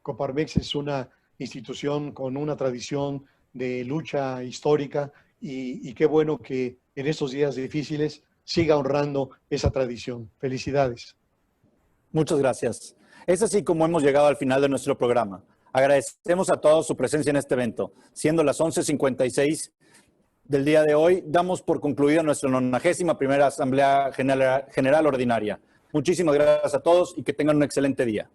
Coparmex es una institución con una tradición de lucha histórica y qué bueno que en estos días difíciles siga honrando esa tradición. Felicidades. Muchas gracias. Es así como hemos llegado al final de nuestro programa. Agradecemos a todos su presencia en este evento. Siendo las 11:56 del día de hoy, damos por concluida nuestra 91ª Asamblea General Ordinaria. Muchísimas gracias a todos y que tengan un excelente día.